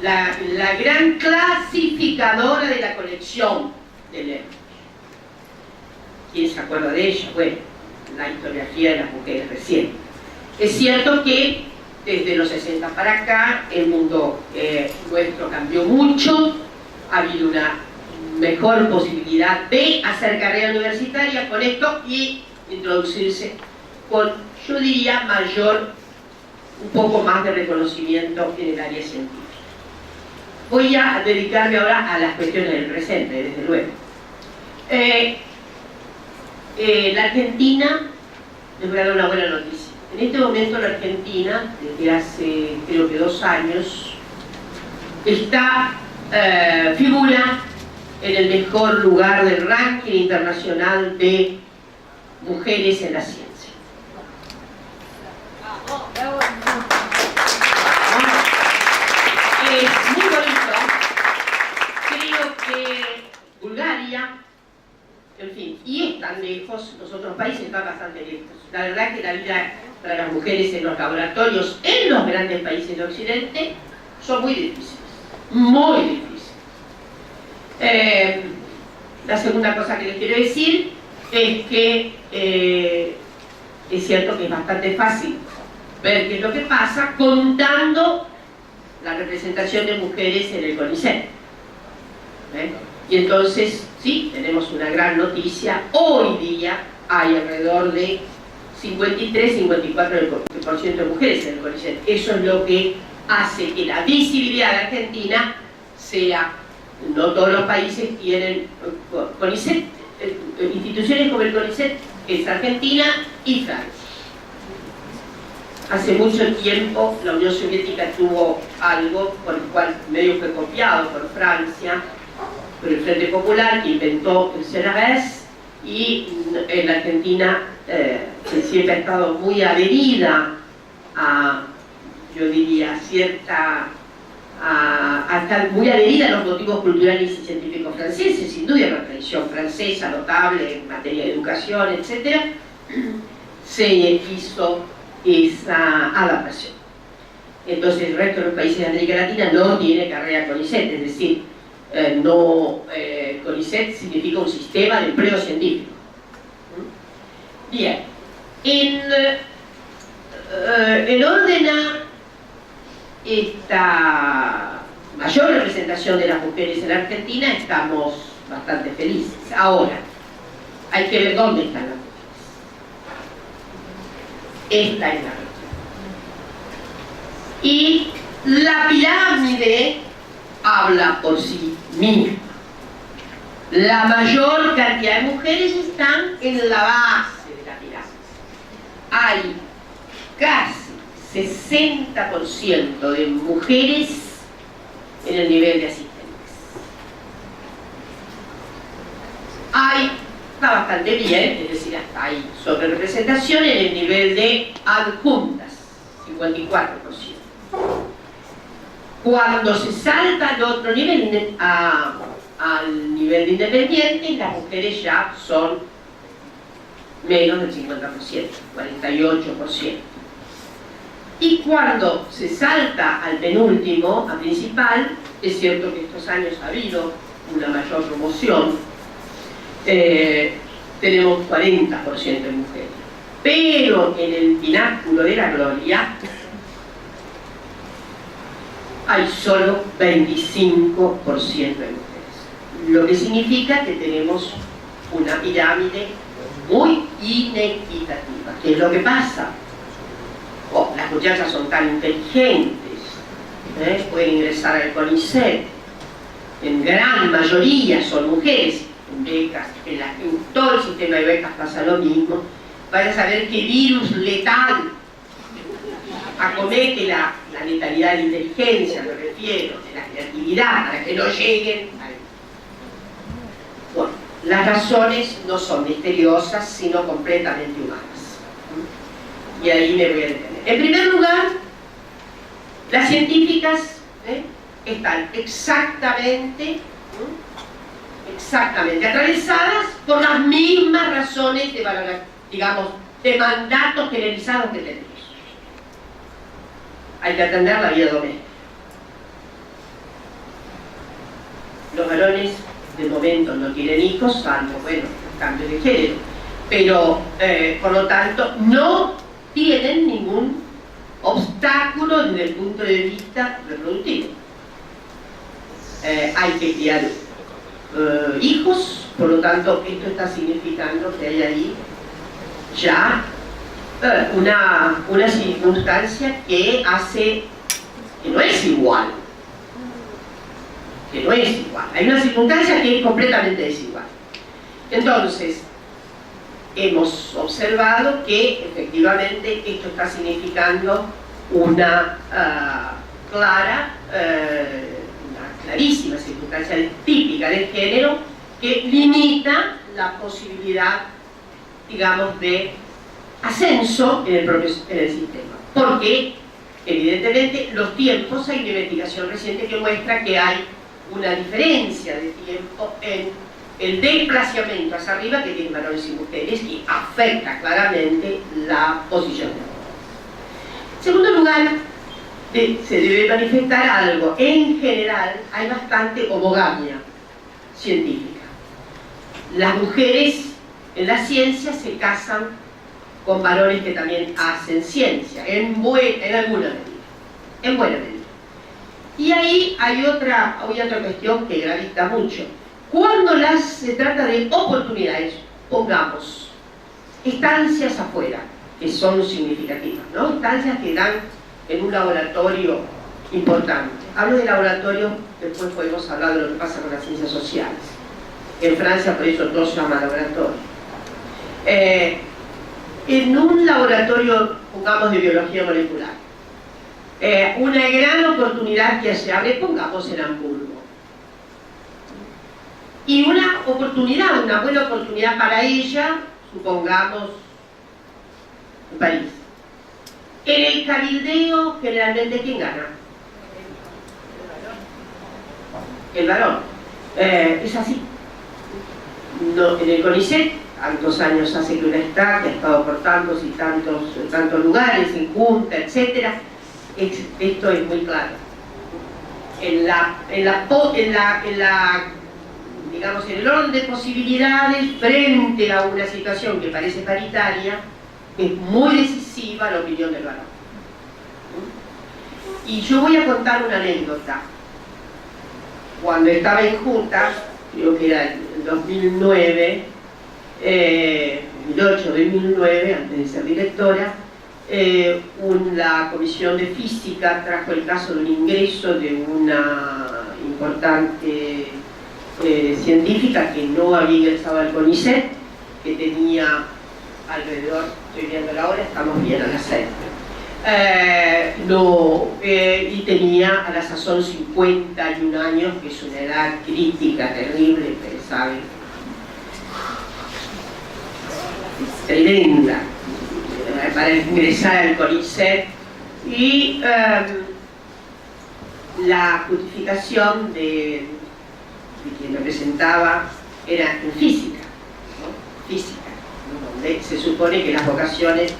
la gran clasificadora de la colección de Lehmann. ¿Quién se acuerda de ella? Bueno, la historiografía de las mujeres recién. Es cierto que desde los 60 para acá el mundo nuestro cambió mucho, ha habido una mejor posibilidad de hacer carrera universitaria con esto y introducirse con, yo diría, un poco más de reconocimiento en el área científica. Voy a dedicarme ahora a las cuestiones del presente, desde luego. La Argentina, les voy a dar una buena noticia. En este momento la Argentina, desde hace creo que 2 años, figura en el mejor lugar del ranking internacional de mujeres en la ciencia. Es muy bonito. Creo que Bulgaria, en fin, y es tan lejos, los otros países están bastante lejos. La verdad que la vida para las mujeres en los laboratorios, en los grandes países de Occidente, son muy difíciles. Muy difíciles. La segunda cosa que les quiero decir es que es cierto que es bastante fácil ver qué es lo que pasa contando la representación de mujeres en el CONICET. Y entonces, sí, tenemos una gran noticia. Hoy día hay alrededor de 53-54% de mujeres en el CONICET. Eso es lo que hace que la visibilidad de Argentina sea, no todos los países tienen CONICET, instituciones como el CONICET, es Argentina y Francia. Hace mucho tiempo la Unión Soviética tuvo algo por el cual medio fue copiado por Francia, por el Frente Popular, que inventó el CENAVES, y en la Argentina siempre ha estado muy adherida a, yo diría, a estar muy adherida a los motivos culturales y científicos franceses, sin duda una tradición francesa notable en materia de educación, etc. Se hizo esa adaptación. Entonces el resto de los países de América Latina no tiene carrera CONICET, es decir, CONICET significa un sistema de empleo científico. Bien, en orden a esta mayor representación de las mujeres en la Argentina estamos bastante felices. Ahora, hay que ver dónde están las mujeres. Esta es la región. Y la pirámide habla por sí misma. La mayor cantidad de mujeres están en la base de la pirámide. Hay casi 60% de mujeres en el nivel de asistentes. Está bastante bien, es decir, hasta hay sobrerepresentación en el nivel de adjuntas, 54%. Cuando se salta al otro nivel, al nivel de independientes, las mujeres ya son menos del 50%, 48%. Y cuando se salta al penúltimo, a principal, es cierto que estos años ha habido una mayor promoción, tenemos 40% de mujeres. Pero en el pináculo de la gloria hay solo 25% de mujeres. Lo que significa que tenemos una pirámide muy inequitativa. ¿Qué es lo que pasa? Las muchachas son tan inteligentes, pueden ingresar al CONICET, en gran mayoría son mujeres, en becas, en todo el sistema de becas pasa lo mismo. Van a saber qué virus letal acomete la letalidad de la inteligencia, me refiero, de la creatividad, para que no lleguen a... Bueno, las razones no son misteriosas, sino completamente humanas. Y ahí me voy a detener. En primer lugar, las científicas están exactamente atravesadas por las mismas razones de valoración, digamos, de mandatos generalizados que tenemos. Hay que atender la vida doméstica. Los varones de momento no tienen hijos, salvo, bueno, cambios de género, pero por lo tanto no tienen ningún obstáculo desde el punto de vista reproductivo. Hay que criar hijos, por lo tanto esto está significando que hay ahí ya una circunstancia que hace que no es igual. Hay una circunstancia que es completamente desigual. Entonces, hemos observado que efectivamente esto está significando una clarísima circunstancia típica del género que limita la posibilidad, digamos, de ascenso en el sistema. Porque, evidentemente, los tiempos, hay una investigación reciente que muestra que hay una diferencia de tiempo en el desplazamiento hacia arriba que tienen varones y mujeres y afecta claramente la posición de la mujer. En segundo lugar, se debe manifestar algo. En general, hay bastante homogamia científica. Las mujeres en la ciencia se casan con varones que también hacen ciencia, en alguna medida, en buena medida. Y ahí hay otra cuestión que gravita mucho. Cuando se trata de oportunidades, pongamos, estancias afuera, que son significativas, ¿no? Estancias que dan en un laboratorio importante. Hablo de laboratorio, después podemos hablar de lo que pasa con las ciencias sociales. En Francia, por eso todo se llama laboratorio. En un laboratorio, pongamos, de biología molecular, una gran oportunidad que se abre, pongamos, en Hamburgo. Y una buena oportunidad para ella, supongamos, en París. En el cabildeo, generalmente, ¿quién gana? El varón. Es así. No, en el CONICET, tantos años hace que una está, que ha estado por tantos y tantos lugares, en junta, etc. Esto es muy claro. Digamos, en el orden de posibilidades, frente a una situación que parece paritaria, es muy decisiva la opinión del varón. Y yo voy a contar una anécdota. Cuando estaba en Junta, creo que era en 2009, 2008-2009, antes de ser directora, la Comisión de Física trajo el caso de un ingreso de una importante científica que no había ingresado al CONICET, que tenía alrededor, estoy viendo la hora, estamos bien a las 6, y tenía a la sazón 51 años, que es una edad crítica, terrible, ustedes saben, tremenda, para ingresar al CONICET. Y la justificación de quien me presentaba era en física, ¿no? Física, ¿no? Donde se supone que las vocaciones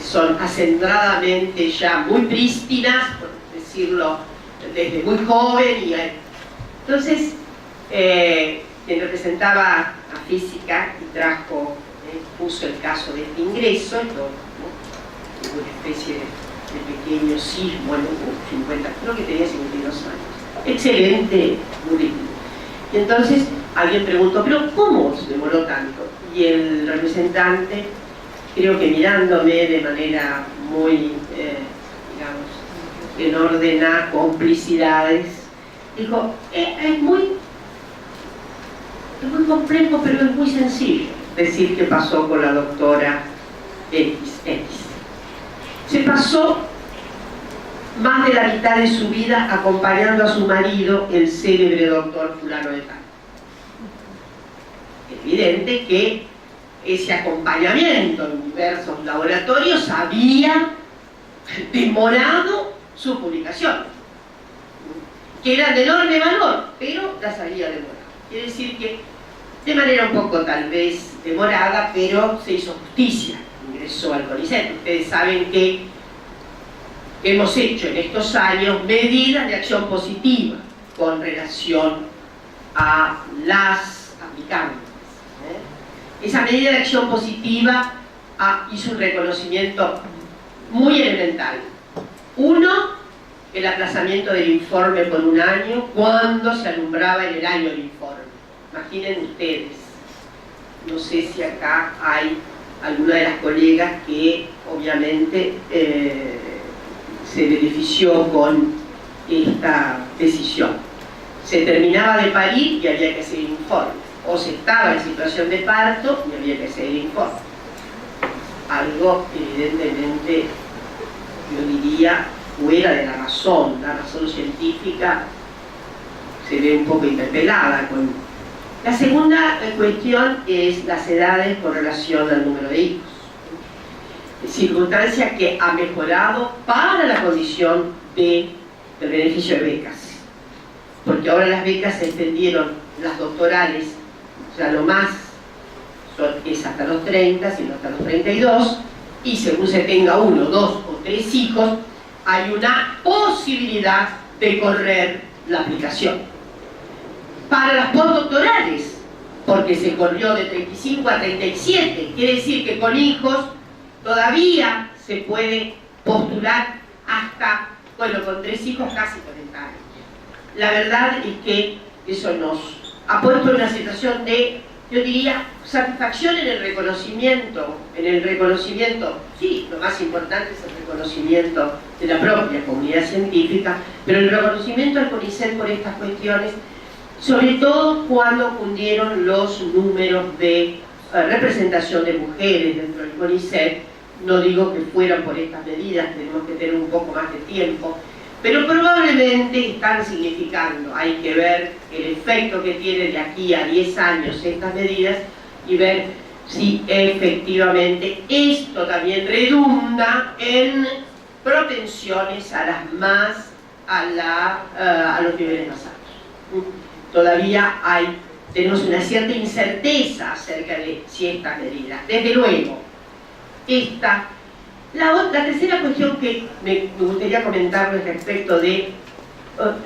son acentradamente ya muy prístinas, por decirlo, desde muy joven. Entonces, quien representaba a física y puso el caso de este ingreso, ¿no? Una especie pequeño sismo, en 50, creo que tenía 52 años. Excelente currículum. Y entonces alguien preguntó, ¿pero cómo se demoró tanto? Y el representante, creo que mirándome de manera muy, digamos, en orden a complicidades, dijo, es muy complejo, pero es muy sencillo decir qué pasó con la doctora XX. Se pasó más de la mitad de su vida acompañando a su marido, el célebre doctor fulano de tal. Es evidente que ese acompañamiento en diversos laboratorios había demorado su publicación, que era de enorme valor, pero las había demorado. Quiere decir que de manera un poco tal vez demorada, pero se hizo justicia, ingresó al CONICET. Ustedes saben que hemos hecho en estos años medidas de acción positiva con relación a las aplicantes. Esa medida de acción positiva hizo un reconocimiento muy elemental. Uno, el aplazamiento del informe por un año cuando se alumbraba en el año del informe. Imaginen ustedes, no sé si acá hay alguna de las colegas que obviamente se benefició con esta decisión. Se terminaba de parir y había que hacer el informe, o se estaba en situación de parto y había que hacer el informe. Algo evidentemente, yo diría, fuera de la razón científica se ve un poco interpelada con... La segunda cuestión es las edades con relación al número de hijos, circunstancia que ha mejorado para la condición del beneficio de becas, porque ahora las becas se extendieron, las doctorales, o sea, lo más es hasta los 30, sino hasta los 32, y según se tenga 1, 2 o 3 hijos, hay una posibilidad de correr la aplicación. Para las postdoctorales, porque se corrió de 35 a 37, quiere decir que con hijos todavía se puede postular hasta, bueno, con 3 hijos casi 40 años. La verdad es que eso nos ha puesto en una situación de, yo diría, satisfacción en el reconocimiento, sí, lo más importante es el reconocimiento de la propia comunidad científica, pero el reconocimiento al CONICET por estas cuestiones, sobre todo cuando cundieron los números de representación de mujeres dentro del CONICET. No digo que fueran por estas medidas, tenemos que tener un poco más de tiempo, pero probablemente están significando, hay que ver el efecto que tiene de aquí a 10 años estas medidas y ver si efectivamente esto también redunda en propensiones a los niveles más altos. Todavía tenemos una cierta incerteza acerca de si estas medidas. Desde luego, la tercera cuestión que me gustaría comentarles respecto de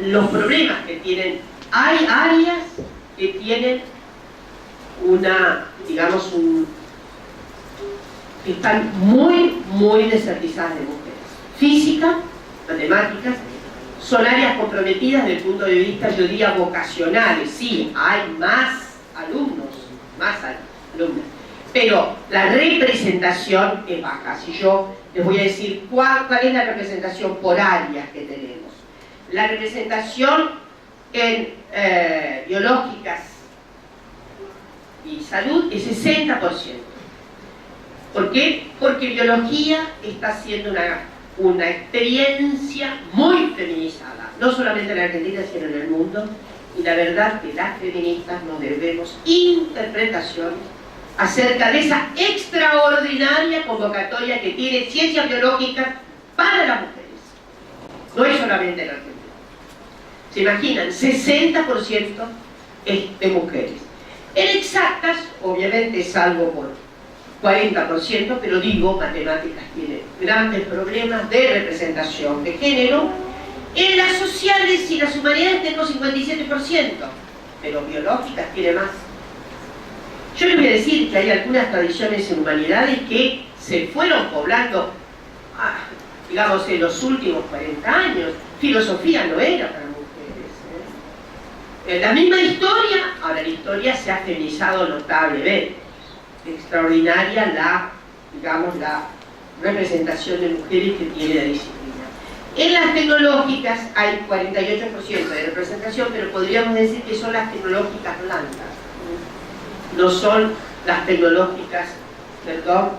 los problemas que tienen. Hay áreas que tienen que están muy, muy desertizadas de mujeres. Física, matemáticas, son áreas comprometidas desde el punto de vista, yo diría, vocacionales. Sí, hay más alumnos, pero la representación es baja. Si yo les voy a decir cuál es la representación por áreas que tenemos. La representación en biológicas y salud es 60%. ¿Por qué? Porque biología está haciendo una experiencia muy feminizada, no solamente en Argentina, sino en el mundo, y la verdad que las feministas nos debemos interpretaciones acerca de esa extraordinaria convocatoria que tiene ciencias biológicas para las mujeres. No es solamente en Argentina. ¿Se imaginan? 60% es de mujeres. En exactas, obviamente, salvo por 40%, pero digo, matemáticas tiene grandes problemas de representación de género. En las sociales y las humanidades tengo 57%, pero biológicas tiene más. Yo les voy a decir que hay algunas tradiciones en humanidades que se fueron poblando digamos, en los últimos 40 años. Filosofía no era para mujeres. La misma historia, ahora la historia se ha feminizado notablemente. Extraordinaria la representación de mujeres que tiene la disciplina. En las tecnológicas hay 48% de representación, pero podríamos decir que son las tecnológicas blancas, no son las tecnológicas, perdón,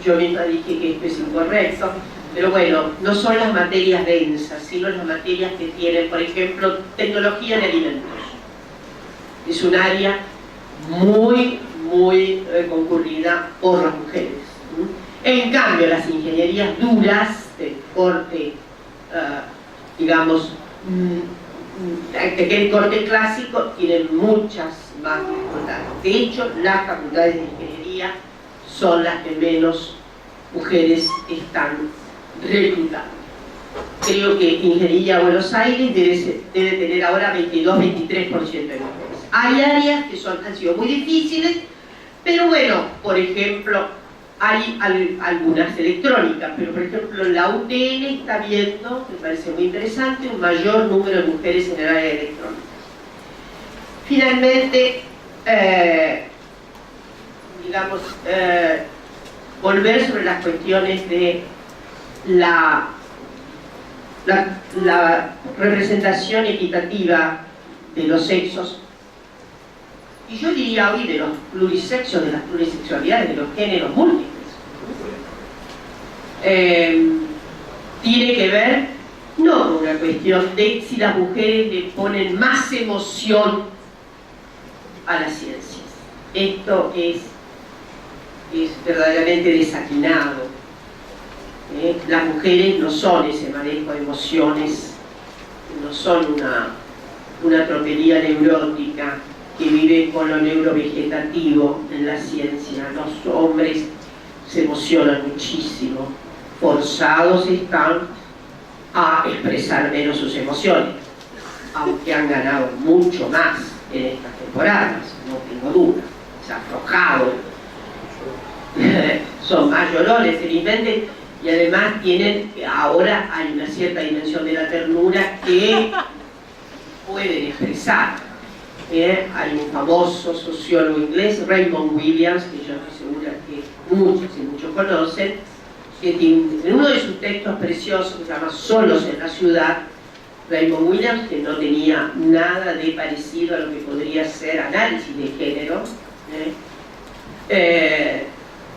yo misma dije que esto es incorrecto, pero bueno, no son las materias densas, sino las materias que tienen, por ejemplo, tecnología de alimentos. Es un área muy concurrida por las mujeres. En cambio, las ingenierías duras de corte, digamos, el corte clásico, tienen muchas más dificultades. De hecho, las facultades de ingeniería son las que menos mujeres están reclutando. Creo que Ingeniería Buenos Aires debe tener ahora 22-23% de mujeres. Hay áreas que han sido muy difíciles, pero bueno, por ejemplo, hay algunas electrónicas, pero por ejemplo la UTN está viendo, me parece muy interesante, un mayor número de mujeres en el área de electrónica. Finalmente, volver sobre las cuestiones de la representación equitativa de los sexos, y yo diría hoy de los plurisexos, de las plurisexualidades, de los géneros múltiples. Tiene que ver no con una cuestión de si las mujeres le ponen más emoción a las ciencias. Esto es verdaderamente desatinado. Las mujeres no son ese manejo de emociones, no son una tropelía neurótica que vive con lo neurovegetativo en la ciencia. Los hombres se emocionan muchísimo, forzados están a expresar menos sus emociones, aunque han ganado mucho más en estas temporadas, no tengo duda, se han aflojado, son más llorones, felizmente, y además ahora hay una cierta dimensión de la ternura que pueden expresar. Hay un famoso sociólogo inglés, Raymond Williams, que yo estoy segura que muchos conocen, que en uno de sus textos preciosos, que se llama Solos en la ciudad, Raymond Williams, que no tenía nada de parecido a lo que podría ser análisis de género,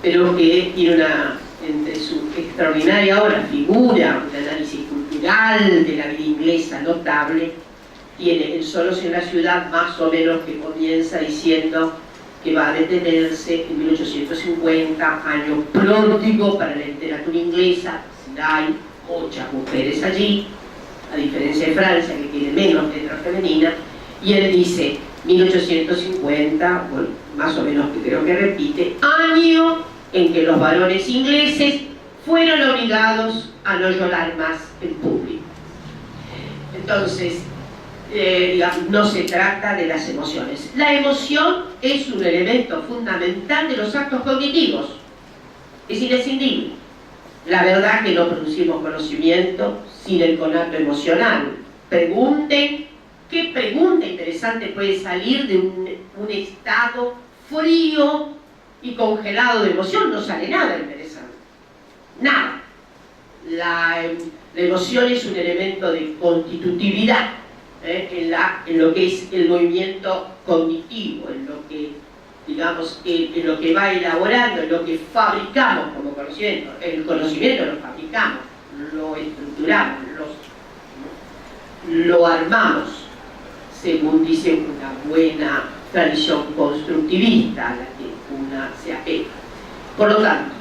pero que tiene entre su extraordinaria obra figura un análisis cultural de la vida inglesa notable. Tiene en Solos en la ciudad más o menos que comienza diciendo que va a detenerse en 1850, año pródigo para la literatura inglesa. Hay muchas mujeres allí, a diferencia de Francia, que tiene menos letra femenina, y él dice 1850, bueno, más o menos que creo que repite, año en que los varones ingleses fueron obligados a no llorar más en público. Entonces, no se trata de las emociones. La emoción es un elemento fundamental de los actos cognitivos, es inescindible. La verdad que no producimos conocimiento sin el conato emocional. Pregunten, ¿qué pregunta interesante puede salir de un estado frío y congelado de emoción? No sale nada interesante, nada. La emoción es un elemento de constitutividad en lo que es el movimiento cognitivo, en lo que, digamos, en lo que va elaborando, en lo que fabricamos como conocimiento. El conocimiento lo fabricamos, lo estructuramos, lo armamos, según dice una buena tradición constructivista a la que una se apega. Por lo tanto,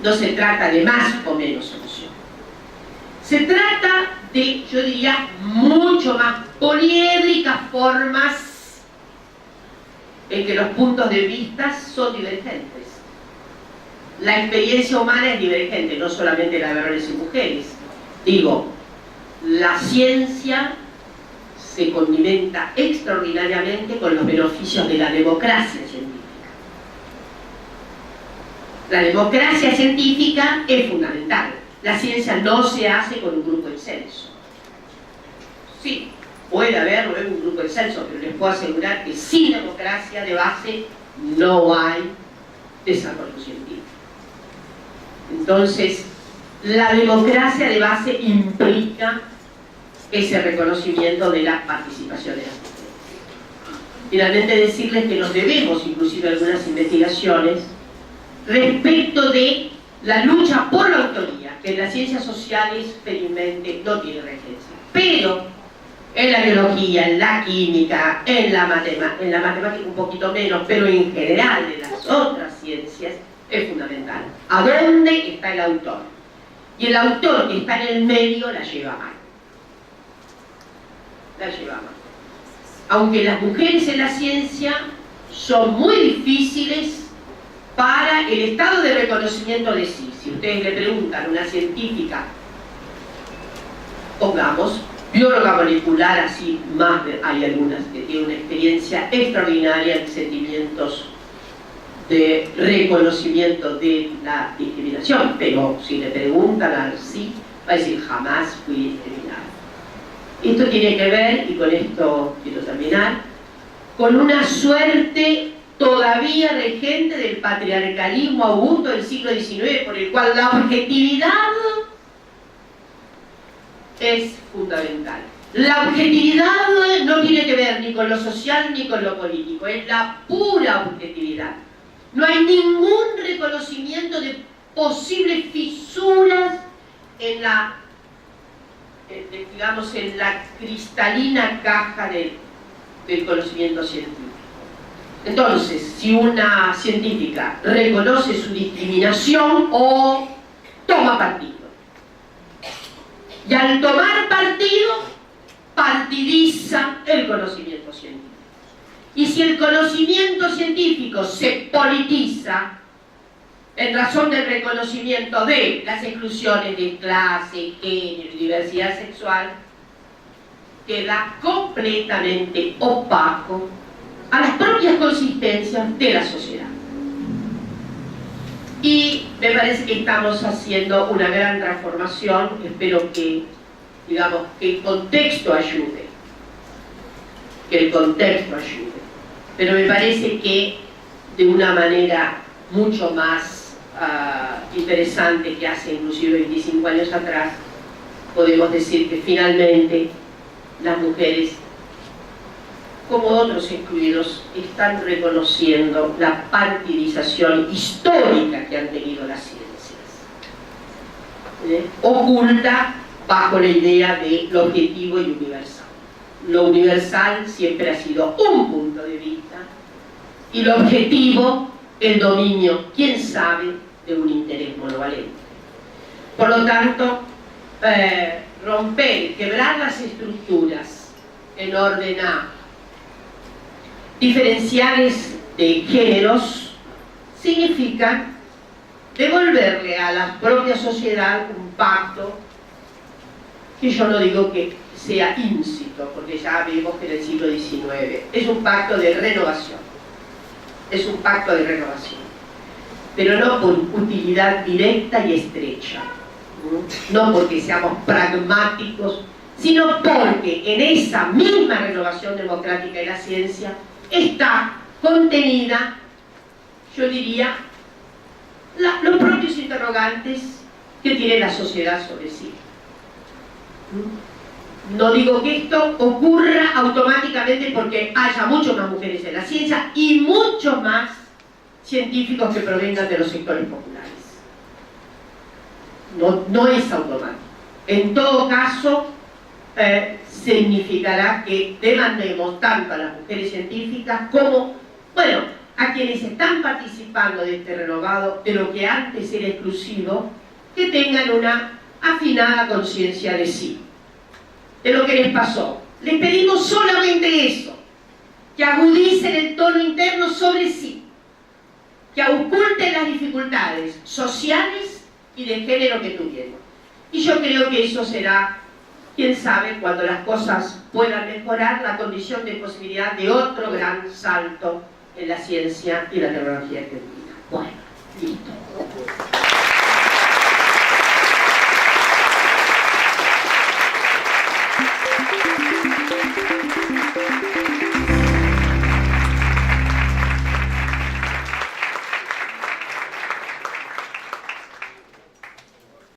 no se trata de más o menos emoción. Se trata de, yo diría, mucho más poliédricas formas en que los puntos de vista son divergentes. La experiencia humana es divergente, no solamente la de varones y mujeres. Digo, la ciencia se condimenta extraordinariamente con los beneficios de la democracia científica. La democracia científica es fundamental. La ciencia no se hace con un grupo excelso. Sí, puede haber luego un grupo excelso, pero les puedo asegurar que sin democracia de base no hay desarrollo científico. Entonces, la democracia de base implica ese reconocimiento de la participación de las mujeres. Finalmente decirles que nos debemos inclusive algunas investigaciones respecto de la lucha por la autoría, que en las ciencias sociales felizmente no tiene regencia, pero en la biología, en la química, en la matemática un poquito menos, pero en general en las otras ciencias es fundamental. ¿A dónde está el autor? Y el autor que está en el medio la lleva mal. La lleva mal. Aunque las mujeres en la ciencia son muy difíciles para el estado de reconocimiento de sí. Si ustedes le preguntan a una científica, pongamos, bióloga molecular, así más hay algunas que tienen una experiencia extraordinaria en sentimientos de reconocimiento de la discriminación, pero si le preguntan a sí, va a decir jamás fui discriminada. Esto tiene que ver, y con esto quiero terminar, con una suerte todavía regente del patriarcalismo augusto del siglo XIX, por el cual la objetividad es fundamental. La objetividad no tiene que ver ni con lo social ni con lo político, es la pura objetividad. No hay ningún reconocimiento de posibles fisuras en la, digamos, en la cristalina caja del conocimiento científico. Entonces, si una científica reconoce su discriminación o toma partido, y al tomar partido, partidiza el conocimiento científico. Y si el conocimiento científico se politiza en razón del reconocimiento de las exclusiones de clase, género y diversidad sexual, queda completamente opaco a las propias consistencias de la sociedad. Y me parece que estamos haciendo una gran transformación. Espero que, digamos, que el contexto ayude. Que el contexto ayude. Pero me parece que de una manera mucho más interesante que hace inclusive 25 años atrás, podemos decir que finalmente las mujeres, como otros excluidos, están reconociendo la partidización histórica que han tenido las ciencias, oculta bajo la idea de lo objetivo y universal. Lo universal siempre ha sido un punto de vista y lo objetivo, el dominio, quién sabe, de un interés monovalente. Por lo tanto, romper, quebrar las estructuras en orden a diferenciales de géneros significa devolverle a la propia sociedad un pacto que yo no digo que sea íncito, porque ya vemos que en el siglo XIX es un pacto de renovación, es un pacto de renovación, pero no por utilidad directa y estrecha, no porque seamos pragmáticos, sino porque en esa misma renovación democrática de la ciencia está contenida, yo diría, los propios interrogantes que tiene la sociedad sobre sí. No digo que esto ocurra automáticamente porque haya muchas más mujeres en la ciencia y muchos más científicos que provengan de los sectores populares. No es automático. En todo caso, significará que demandemos tanto a las mujeres científicas como, bueno, a quienes están participando de este renovado, de lo que antes era exclusivo, que tengan una afinada conciencia de sí, de lo que les pasó. Les pedimos solamente eso, que agudicen el tono interno sobre sí, que oculten las dificultades sociales y de género que tuvieron. Y yo creo que eso será, quién sabe, cuando las cosas puedan mejorar, la condición de posibilidad de otro gran salto en la ciencia y la tecnología argentina. Bueno, listo.